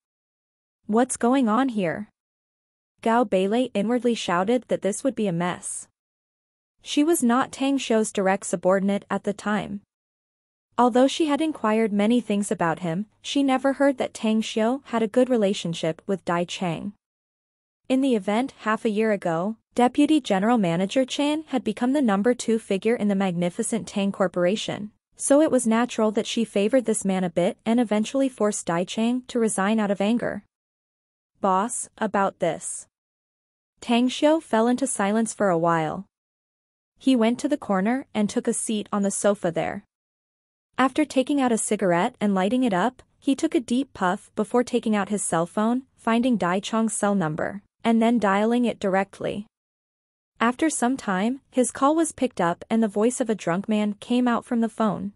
"What's going on here?" Gao Beilei inwardly shouted that this would be a mess. She was not Tang Xiu's direct subordinate at the time. Although she had inquired many things about him, she never heard that Tang Xiu had a good relationship with Dai Chang. In the event half a year ago, Deputy General Manager Chan had become the number 2 figure in the magnificent Tang Corporation, so it was natural that she favored this man a bit and eventually forced Dai Chang to resign out of anger. "Boss, about this." Tang Xiu fell into silence for a while. He went to the corner and took a seat on the sofa there. After taking out a cigarette and lighting it up, he took a deep puff before taking out his cell phone, finding Dai Chang's cell number, and then dialing it directly. After some time, his call was picked up and the voice of a drunk man came out from the phone.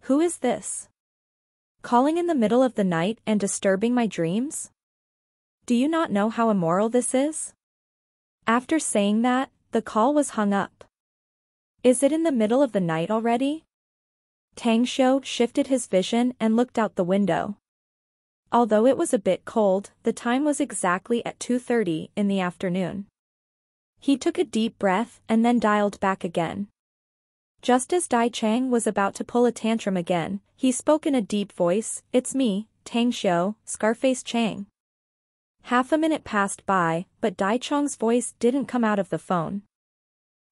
"Who is this? Calling in the middle of the night and disturbing my dreams? Do you not know how immoral this is?" After saying that, the call was hung up. "Is it in the middle of the night already?" Tang Xiu shifted his vision and looked out the window. Although it was a bit cold, the time was exactly at 2:30 in the afternoon. He took a deep breath and then dialed back again. Just as Dai Chang was about to pull a tantrum again, he spoke in a deep voice, "It's me, Tang Xiu, Scarface Chang." Half a minute passed by, but Dai Chang's voice didn't come out of the phone.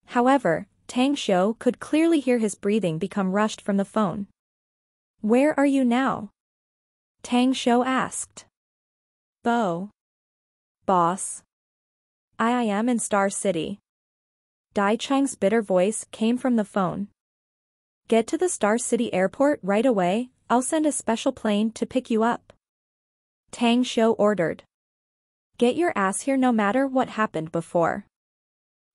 However, Tang Xiu could clearly hear his breathing become rushed from the phone. "Where are you now?" Tang Xiu asked. Boss. I am in Star City." Dai Chang's bitter voice came from the phone. "Get to the Star City airport right away, I'll send a special plane to pick you up." Tang Xiu ordered. "Get your ass here no matter what happened before.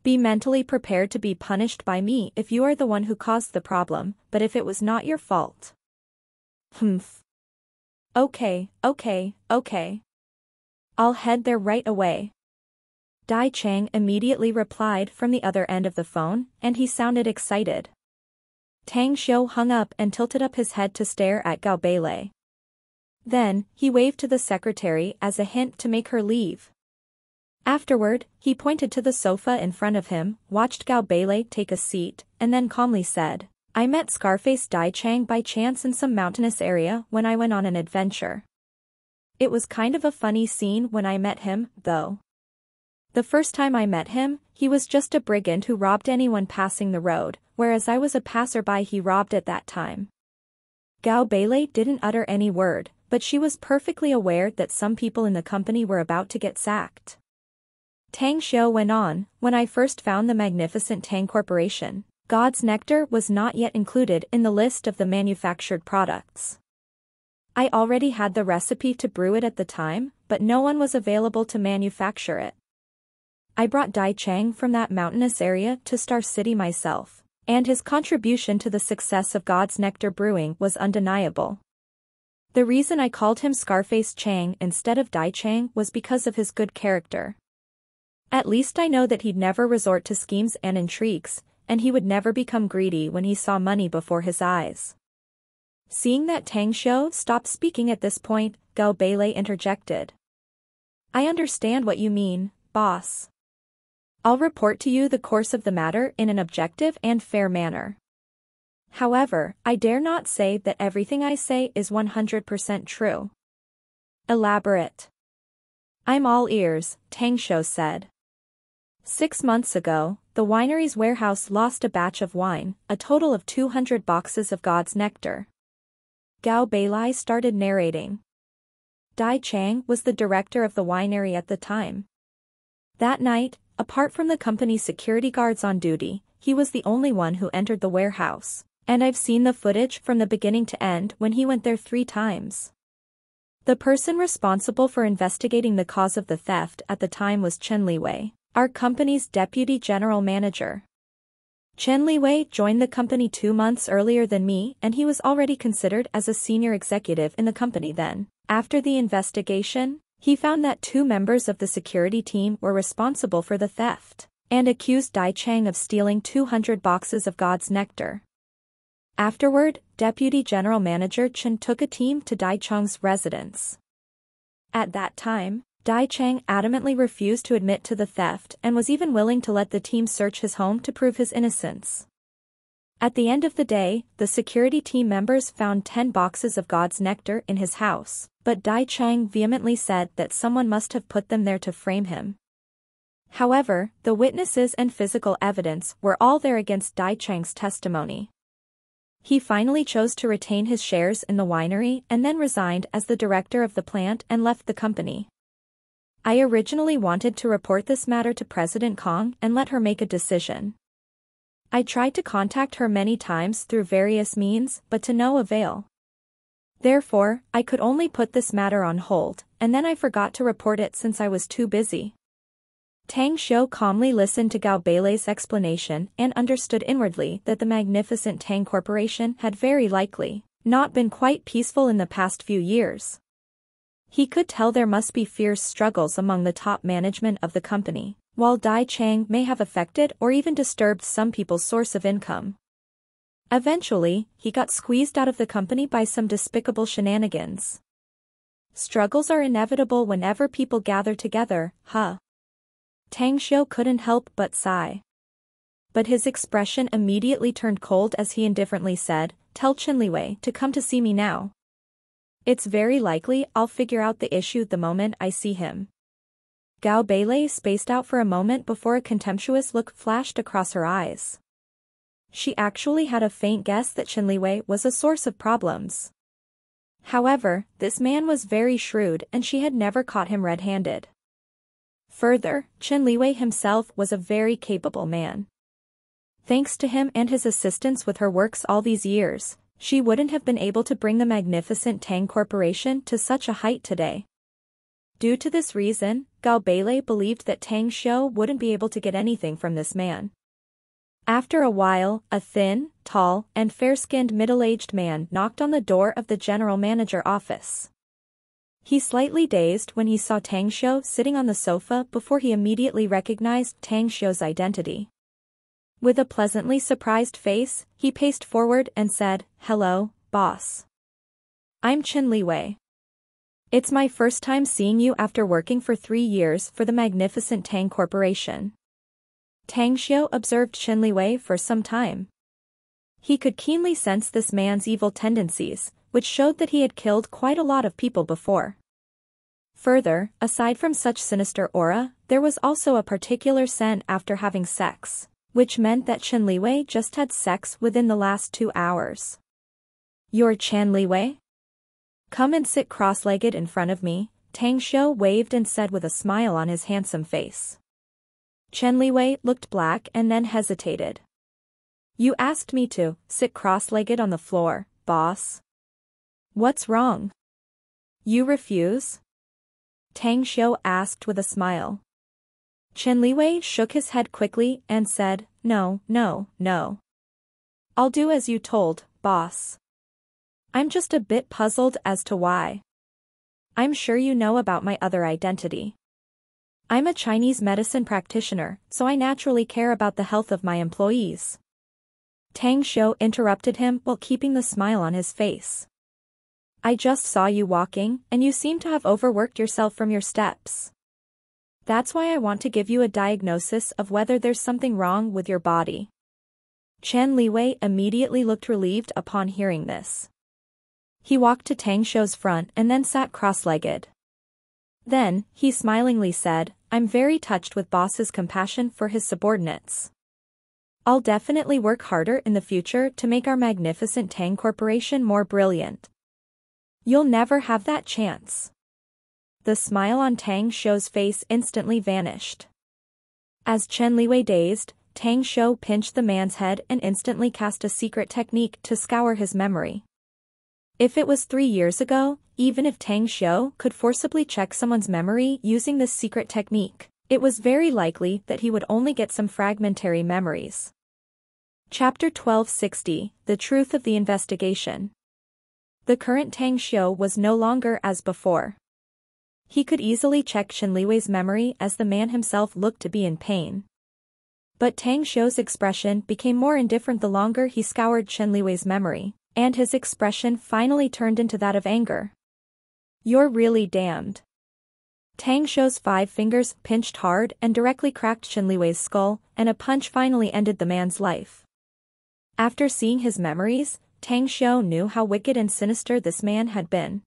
Be mentally prepared to be punished by me if you are the one who caused the problem, but if it was not your fault." "Humph. Okay. I'll head there right away." Dai Chang immediately replied from the other end of the phone, and he sounded excited. Tang Xiu hung up and tilted up his head to stare at Gao Beilei. Then, he waved to the secretary as a hint to make her leave. Afterward, he pointed to the sofa in front of him, watched Gao Beilei take a seat, and then calmly said, "I met Scarface Dai Chang by chance in some mountainous area when I went on an adventure. It was kind of a funny scene when I met him, though. The first time I met him, he was just a brigand who robbed anyone passing the road, whereas I was a passerby he robbed at that time." Gao Beilei didn't utter any word, but she was perfectly aware that some people in the company were about to get sacked. Tang Xiu went on, "When I first found the magnificent Tang Corporation, God's nectar was not yet included in the list of the manufactured products. I already had the recipe to brew it at the time, but no one was available to manufacture it. I brought Dai Chang from that mountainous area to Star City myself, and his contribution to the success of God's Nectar Brewing was undeniable. The reason I called him Scarface Chang instead of Dai Chang was because of his good character. At least I know that he'd never resort to schemes and intrigues, and he would never become greedy when he saw money before his eyes. Seeing that Tang Xiu stopped speaking at this point, Gao Beilei interjected. I understand what you mean, boss. I'll report to you the course of the matter in an objective and fair manner. However, I dare not say that everything I say is 100% true. Elaborate. I'm all ears, Tang Xiu said. 6 months ago, the winery's warehouse lost a batch of wine, a total of 200 boxes of God's nectar. Gao Beilei started narrating. Dai Chang was the director of the winery at the time. That night, apart from the company's security guards on duty, he was the only one who entered the warehouse, and I've seen the footage from the beginning to end when he went there 3 times. The person responsible for investigating the cause of the theft at the time was Chen Liwei, our company's deputy general manager. Chen Liwei joined the company 2 months earlier than me, and he was already considered as a senior executive in the company then. After the investigation, he found that 2 members of the security team were responsible for the theft, and accused Dai Chang of stealing 200 boxes of God's nectar. Afterward, Deputy General Manager Chen took a team to Dai Chang's residence. At that time, Dai Chang adamantly refused to admit to the theft and was even willing to let the team search his home to prove his innocence. At the end of the day, the security team members found 10 boxes of God's nectar in his house, but Dai Chang vehemently said that someone must have put them there to frame him. However, the witnesses and physical evidence were all there against Dai Chang's testimony. He finally chose to retain his shares in the winery and then resigned as the director of the plant and left the company. I originally wanted to report this matter to President Kong and let her make a decision. I tried to contact her many times through various means, but to no avail. Therefore, I could only put this matter on hold, and then I forgot to report it since I was too busy. Tang Xiu calmly listened to Gao Beilei's explanation and understood inwardly that the magnificent Tang Corporation had very likely not been quite peaceful in the past few years. He could tell there must be fierce struggles among the top management of the company, while Dai Chang may have affected or even disturbed some people's source of income. Eventually, he got squeezed out of the company by some despicable shenanigans. Struggles are inevitable whenever people gather together, huh? Tang Xiu couldn't help but sigh. But his expression immediately turned cold as he indifferently said, "Tell Chen Liwei to come to see me now. It's very likely I'll figure out the issue the moment I see him." Gao Beilei spaced out for a moment before a contemptuous look flashed across her eyes. She actually had a faint guess that Chen Liwei was a source of problems. However, this man was very shrewd and she had never caught him red-handed. Further, Chen Liwei himself was a very capable man. Thanks to him and his assistance with her works all these years, she wouldn't have been able to bring the magnificent Tang Corporation to such a height today. Due to this reason, Gao Beilei believed that Tang Xiu wouldn't be able to get anything from this man. After a while, a thin, tall, and fair-skinned middle-aged man knocked on the door of the general manager office. He slightly dazed when he saw Tang Xiu sitting on the sofa before he immediately recognized Tang Xiu's identity. With a pleasantly surprised face, he paced forward and said, "Hello, boss. I'm Chen Liwei. It's my first time seeing you after working for 3 years for the magnificent Tang Corporation." Tang Xiu observed Chen Liwei for some time. He could keenly sense this man's evil tendencies, which showed that he had killed quite a lot of people before. Further, aside from such sinister aura, there was also a particular scent after having sex, which meant that Chen Liwei just had sex within the last 2 hours. "You're Chen Liwei? Come and sit cross-legged in front of me," Tang Xiu waved and said with a smile on his handsome face. Chen Liwei looked black and then hesitated. "You asked me to sit cross-legged on the floor, boss. What's wrong? You refuse?" Tang Xiu asked with a smile. Chen Liwei shook his head quickly and said, "No, no, no. I'll do as you told, boss. I'm just a bit puzzled as to why. I'm sure you know about my other identity." I'm a Chinese medicine practitioner, so I naturally care about the health of my employees. Tang Xiu interrupted him while keeping the smile on his face. I just saw you walking, and you seem to have overworked yourself from your steps. That's why I want to give you a diagnosis of whether there's something wrong with your body. Chen Liwei immediately looked relieved upon hearing this. He walked to Tang Xiu's front and then sat cross-legged. Then, he smilingly said, I'm very touched with boss's compassion for his subordinates. I'll definitely work harder in the future to make our magnificent Tang Corporation more brilliant. You'll never have that chance. The smile on Tang Xiu's face instantly vanished. As Chen Liwei dazed, Tang Xiu pinched the man's head and instantly cast a secret technique to scour his memory. If it was 3 years ago, even if Tang Xiu could forcibly check someone's memory using this secret technique, it was very likely that he would only get some fragmentary memories. Chapter 1260, The Truth of the Investigation. The current Tang Xiu was no longer as before. He could easily check Chen Liwei's memory as the man himself looked to be in pain. But Tang Xiu's expression became more indifferent the longer he scoured Chen Liwei's memory, and his expression finally turned into that of anger. You're really damned. Tang Xiu's 5 fingers pinched hard and directly cracked Chen Liwei's skull, and a punch finally ended the man's life. After seeing his memories, Tang Xiu knew how wicked and sinister this man had been.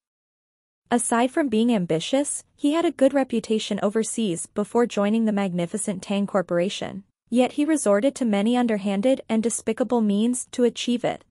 Aside from being ambitious, he had a good reputation overseas before joining the magnificent Tang Corporation, yet he resorted to many underhanded and despicable means to achieve it.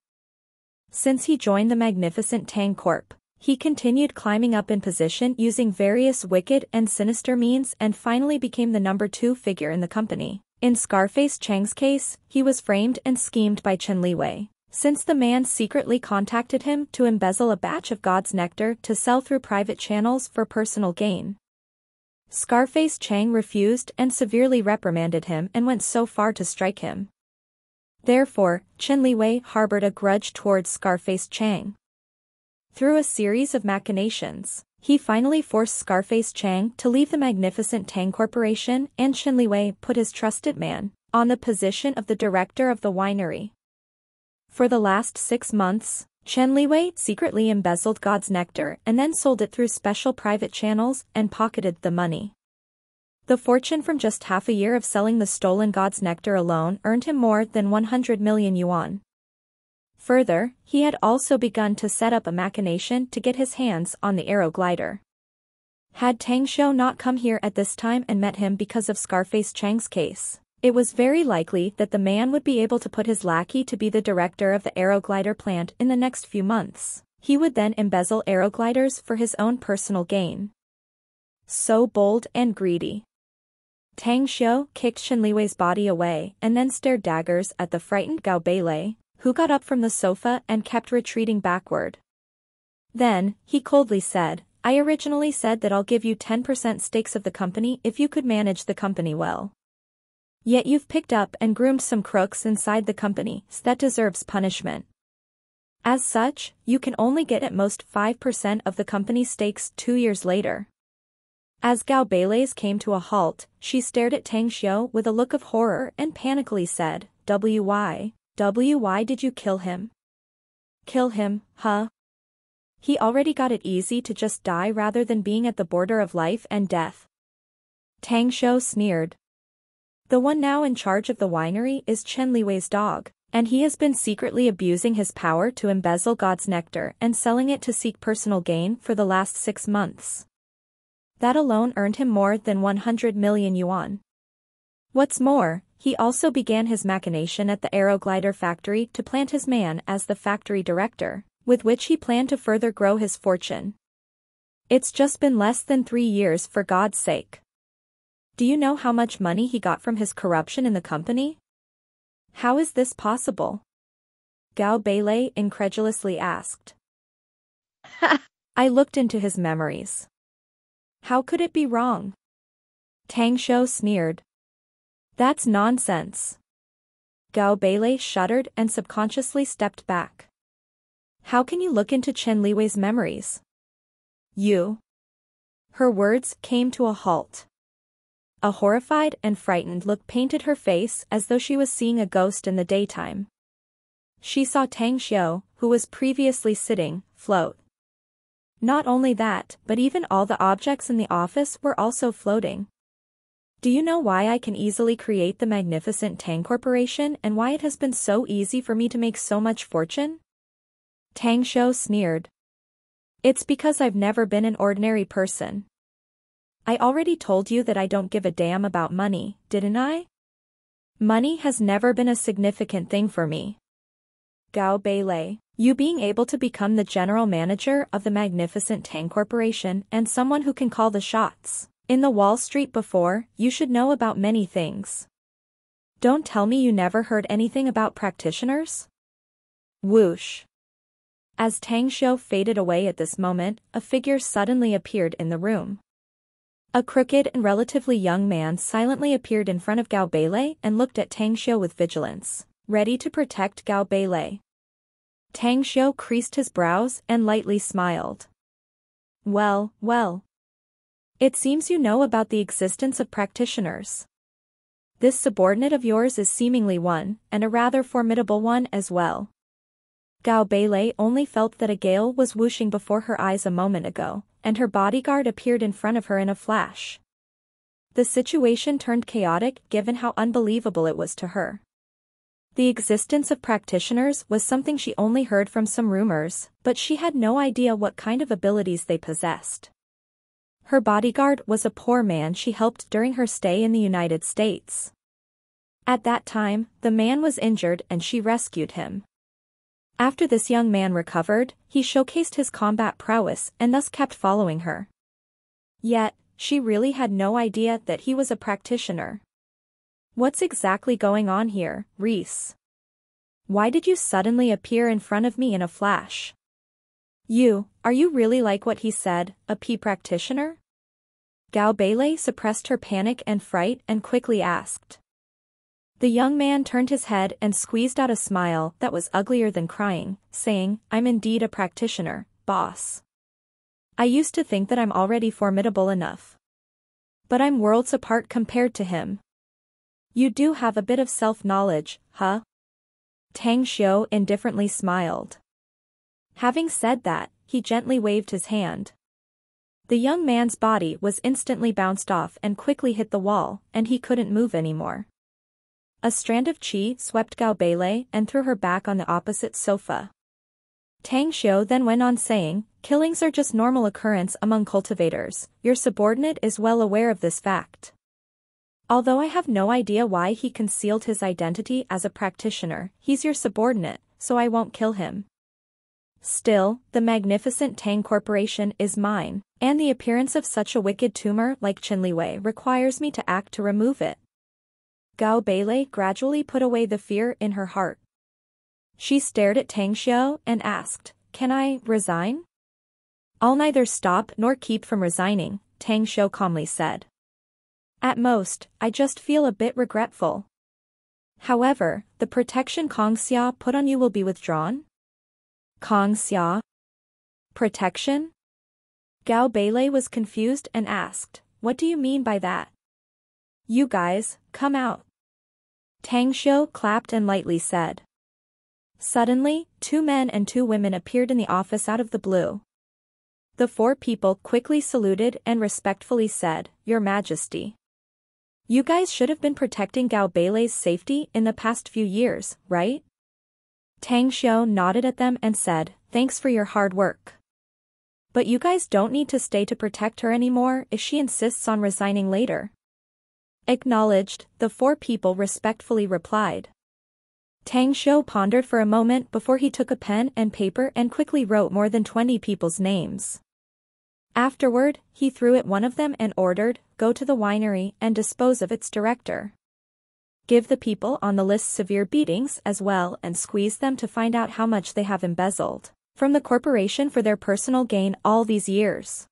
Since he joined the magnificent Tang Corp, he continued climbing up in position using various wicked and sinister means and finally became the number 2 figure in the company. In Scarface Chang's case, he was framed and schemed by Chen Liwei, since the man secretly contacted him to embezzle a batch of God's nectar to sell through private channels for personal gain. Scarface Chang refused and severely reprimanded him and went so far to strike him. Therefore, Chen Liwei harbored a grudge towards Scarface Chang. Through a series of machinations, he finally forced Scarface Chang to leave the magnificent Tang Corporation, and Chen Liwei put his trusted man on the position of the director of the winery. For the last 6 months, Chen Liwei secretly embezzled God's nectar and then sold it through special private channels and pocketed the money. The fortune from just half a year of selling the stolen God's nectar alone earned him more than 100 million yuan. Further, he had also begun to set up a machination to get his hands on the arrow glider. Had Tang Xiu not come here at this time and met him because of Scarface Chang's case, it was very likely that the man would be able to put his lackey to be the director of the arrow glider plant in the next few months. He would then embezzle arrow gliders for his own personal gain. So bold and greedy. Tang Xiu kicked Chen Liwei's body away and then stared daggers at the frightened Gao Beilei, who got up from the sofa and kept retreating backward. Then, he coldly said, I originally said that I'll give you 10% stakes of the company if you could manage the company well. Yet you've picked up and groomed some crooks inside the company, so that deserves punishment. As such, you can only get at most 5% of the company's stakes 2 years later. As Gao Beilei's came to a halt, she stared at Tang Xiu with a look of horror and panically said, Why did you kill him? Kill him, huh? He already got it easy to just die rather than being at the border of life and death. Tang Xiu sneered. The one now in charge of the winery is Chen Liwei's dog, and he has been secretly abusing his power to embezzle God's nectar and selling it to seek personal gain for the last 6 months. That alone earned him more than 100 million yuan. What's more, he also began his machination at the Aeroglider factory to plant his man as the factory director, with which he planned to further grow his fortune. It's just been less than 3 years, for God's sake. Do you know how much money he got from his corruption in the company? How is this possible? Gao Beilei incredulously asked. I looked into his memories. How could it be wrong? Tang Xiu sneered. That's nonsense. Gao Beilei shuddered and subconsciously stepped back. How can you look into Chen Liwei's memories? You. Her words came to a halt. A horrified and frightened look painted her face as though she was seeing a ghost in the daytime. She saw Tang Xiu, who was previously sitting, float. Not only that, but even all the objects in the office were also floating. Do you know why I can easily create the magnificent Tang Corporation and why it has been so easy for me to make so much fortune? Tang Xiu sneered. It's because I've never been an ordinary person. I already told you that I don't give a damn about money, didn't I? Money has never been a significant thing for me. Gao Beilei, you being able to become the general manager of the magnificent Tang Corporation and someone who can call the shots in the Wall Street before, you should know about many things. Don't tell me you never heard anything about practitioners? Whoosh. As Tang Xiu faded away at this moment, a figure suddenly appeared in the room. A crooked and relatively young man silently appeared in front of Gao Beilei and looked at Tang Xiu with vigilance, ready to protect Gao Beilei. Tang Xiu creased his brows and lightly smiled. Well, well. It seems you know about the existence of practitioners. This subordinate of yours is seemingly one, and a rather formidable one as well. Gao Beilei only felt that a gale was whooshing before her eyes a moment ago, and her bodyguard appeared in front of her in a flash. The situation turned chaotic given how unbelievable it was to her. The existence of practitioners was something she only heard from some rumors, but she had no idea what kind of abilities they possessed. Her bodyguard was a poor man she helped during her stay in the United States. At that time, the man was injured and she rescued him. After this young man recovered, he showcased his combat prowess and thus kept following her. Yet, she really had no idea that he was a practitioner. What's exactly going on here, Reese? Why did you suddenly appear in front of me in a flash? Are you really like what he said, a P practitioner? Gao Beilei suppressed her panic and fright and quickly asked. The young man turned his head and squeezed out a smile that was uglier than crying, saying, I'm indeed a practitioner, boss. I used to think that I'm already formidable enough. But I'm worlds apart compared to him. You do have a bit of self-knowledge, huh? Tang Xiu indifferently smiled. Having said that, he gently waved his hand. The young man's body was instantly bounced off and quickly hit the wall, and he couldn't move anymore. A strand of qi swept Gao Beilei and threw her back on the opposite sofa. Tang Xiu then went on saying, killings are just normal occurrence among cultivators, your subordinate is well aware of this fact. Although I have no idea why he concealed his identity as a practitioner, he's your subordinate, so I won't kill him. Still, the magnificent Tang Corporation is mine, and the appearance of such a wicked tumor like Qinliwei requires me to act to remove it. Gao Beilei gradually put away the fear in her heart. She stared at Tang Xiu and asked, can I resign? I'll neither stop nor keep from resigning, Tang Xiu calmly said. At most, I just feel a bit regretful. However, the protection Kong Xia put on you will be withdrawn? Kong Xia? Protection? Gao Beilei was confused and asked, what do you mean by that? You guys, come out. Tang Xiu clapped and lightly said. Suddenly, 2 men and 2 women appeared in the office out of the blue. The 4 people quickly saluted and respectfully said, Your Majesty. You guys should have been protecting Gao Beilei's safety in the past few years, right? Tang Xiu nodded at them and said, thanks for your hard work. But you guys don't need to stay to protect her anymore if she insists on resigning later. Acknowledged, the 4 people respectfully replied. Tang Xiu pondered for a moment before he took a pen and paper and quickly wrote more than 20 people's names. Afterward, he threw at one of them and ordered, go to the winery and dispose of its director. Give the people on the list severe beatings as well and squeeze them to find out how much they have embezzled from the corporation for their personal gain all these years.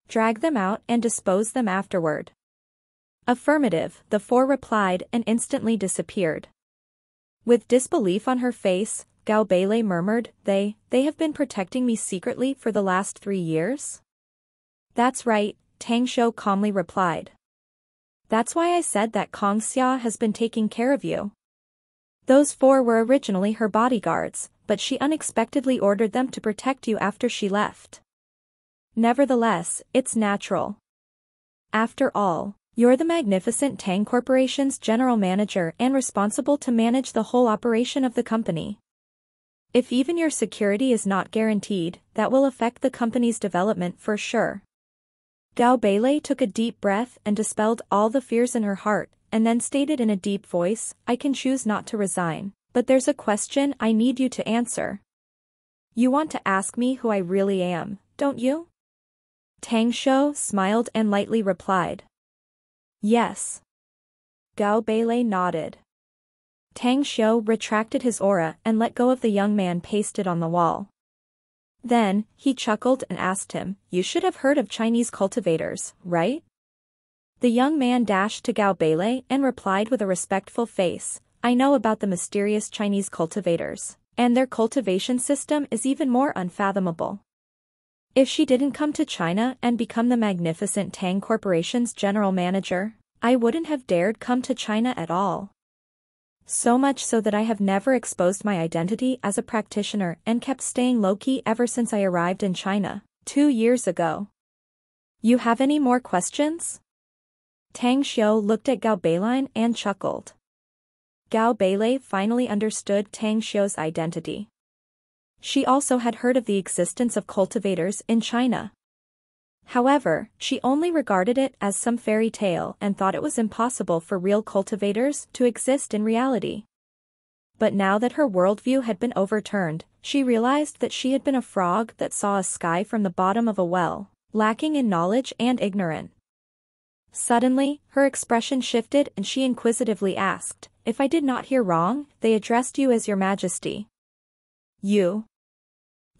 Drag them out and dispose them afterward. Affirmative, the 4 replied and instantly disappeared. With disbelief on her face, Gao Beilei murmured, They have been protecting me secretly for the last 3 years? That's right, Tang Xiu calmly replied. That's why I said that Kong Xia has been taking care of you. Those 4 were originally her bodyguards, but she unexpectedly ordered them to protect you after she left. Nevertheless, it's natural. After all, you're the magnificent Tang Corporation's general manager and responsible to manage the whole operation of the company. If even your security is not guaranteed, that will affect the company's development for sure. Gao Beilei took a deep breath and dispelled all the fears in her heart, and then stated in a deep voice, I can choose not to resign, but there's a question I need you to answer. You want to ask me who I really am, don't you? Tang Shou smiled and lightly replied. Yes. Gao Beilei nodded. Tang Shou retracted his aura and let go of the young man pasted on the wall. Then, he chuckled and asked him, you should have heard of Chinese cultivators, right? The young man dashed to Gao Beilei and replied with a respectful face, I know about the mysterious Chinese cultivators, and their cultivation system is even more unfathomable. If she didn't come to China and become the magnificent Tang Corporation's general manager, I wouldn't have dared come to China at all. So much so that I have never exposed my identity as a practitioner and kept staying low-key ever since I arrived in China, 2 years ago. You have any more questions? Tang Xiu looked at Gao Beilei and chuckled. Gao Beilei finally understood Tang Xiu's identity. She also had heard of the existence of cultivators in China. However, she only regarded it as some fairy tale and thought it was impossible for real cultivators to exist in reality. But now that her worldview had been overturned, she realized that she had been a frog that saw a sky from the bottom of a well, lacking in knowledge and ignorant. Suddenly, her expression shifted and she inquisitively asked, if I did not hear wrong, they addressed you as Your Majesty.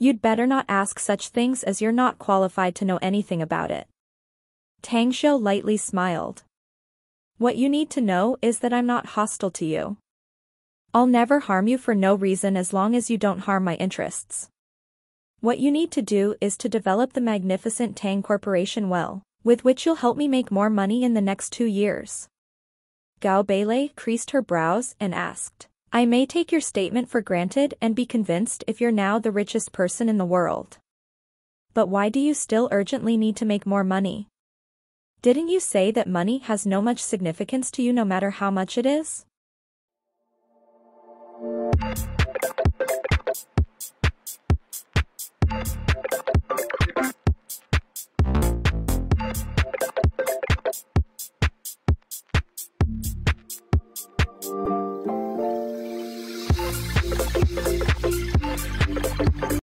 You'd better not ask such things as you're not qualified to know anything about it. Tang Xiu lightly smiled. What you need to know is that I'm not hostile to you. I'll never harm you for no reason as long as you don't harm my interests. What you need to do is to develop the magnificent Tang Corporation well, with which you'll help me make more money in the next 2 years. Gao Beilei creased her brows and asked, I may take your statement for granted and be convinced if you're now the richest person in the world. But why do you still urgently need to make more money? Didn't you say that money has no much significance to you no matter how much it is?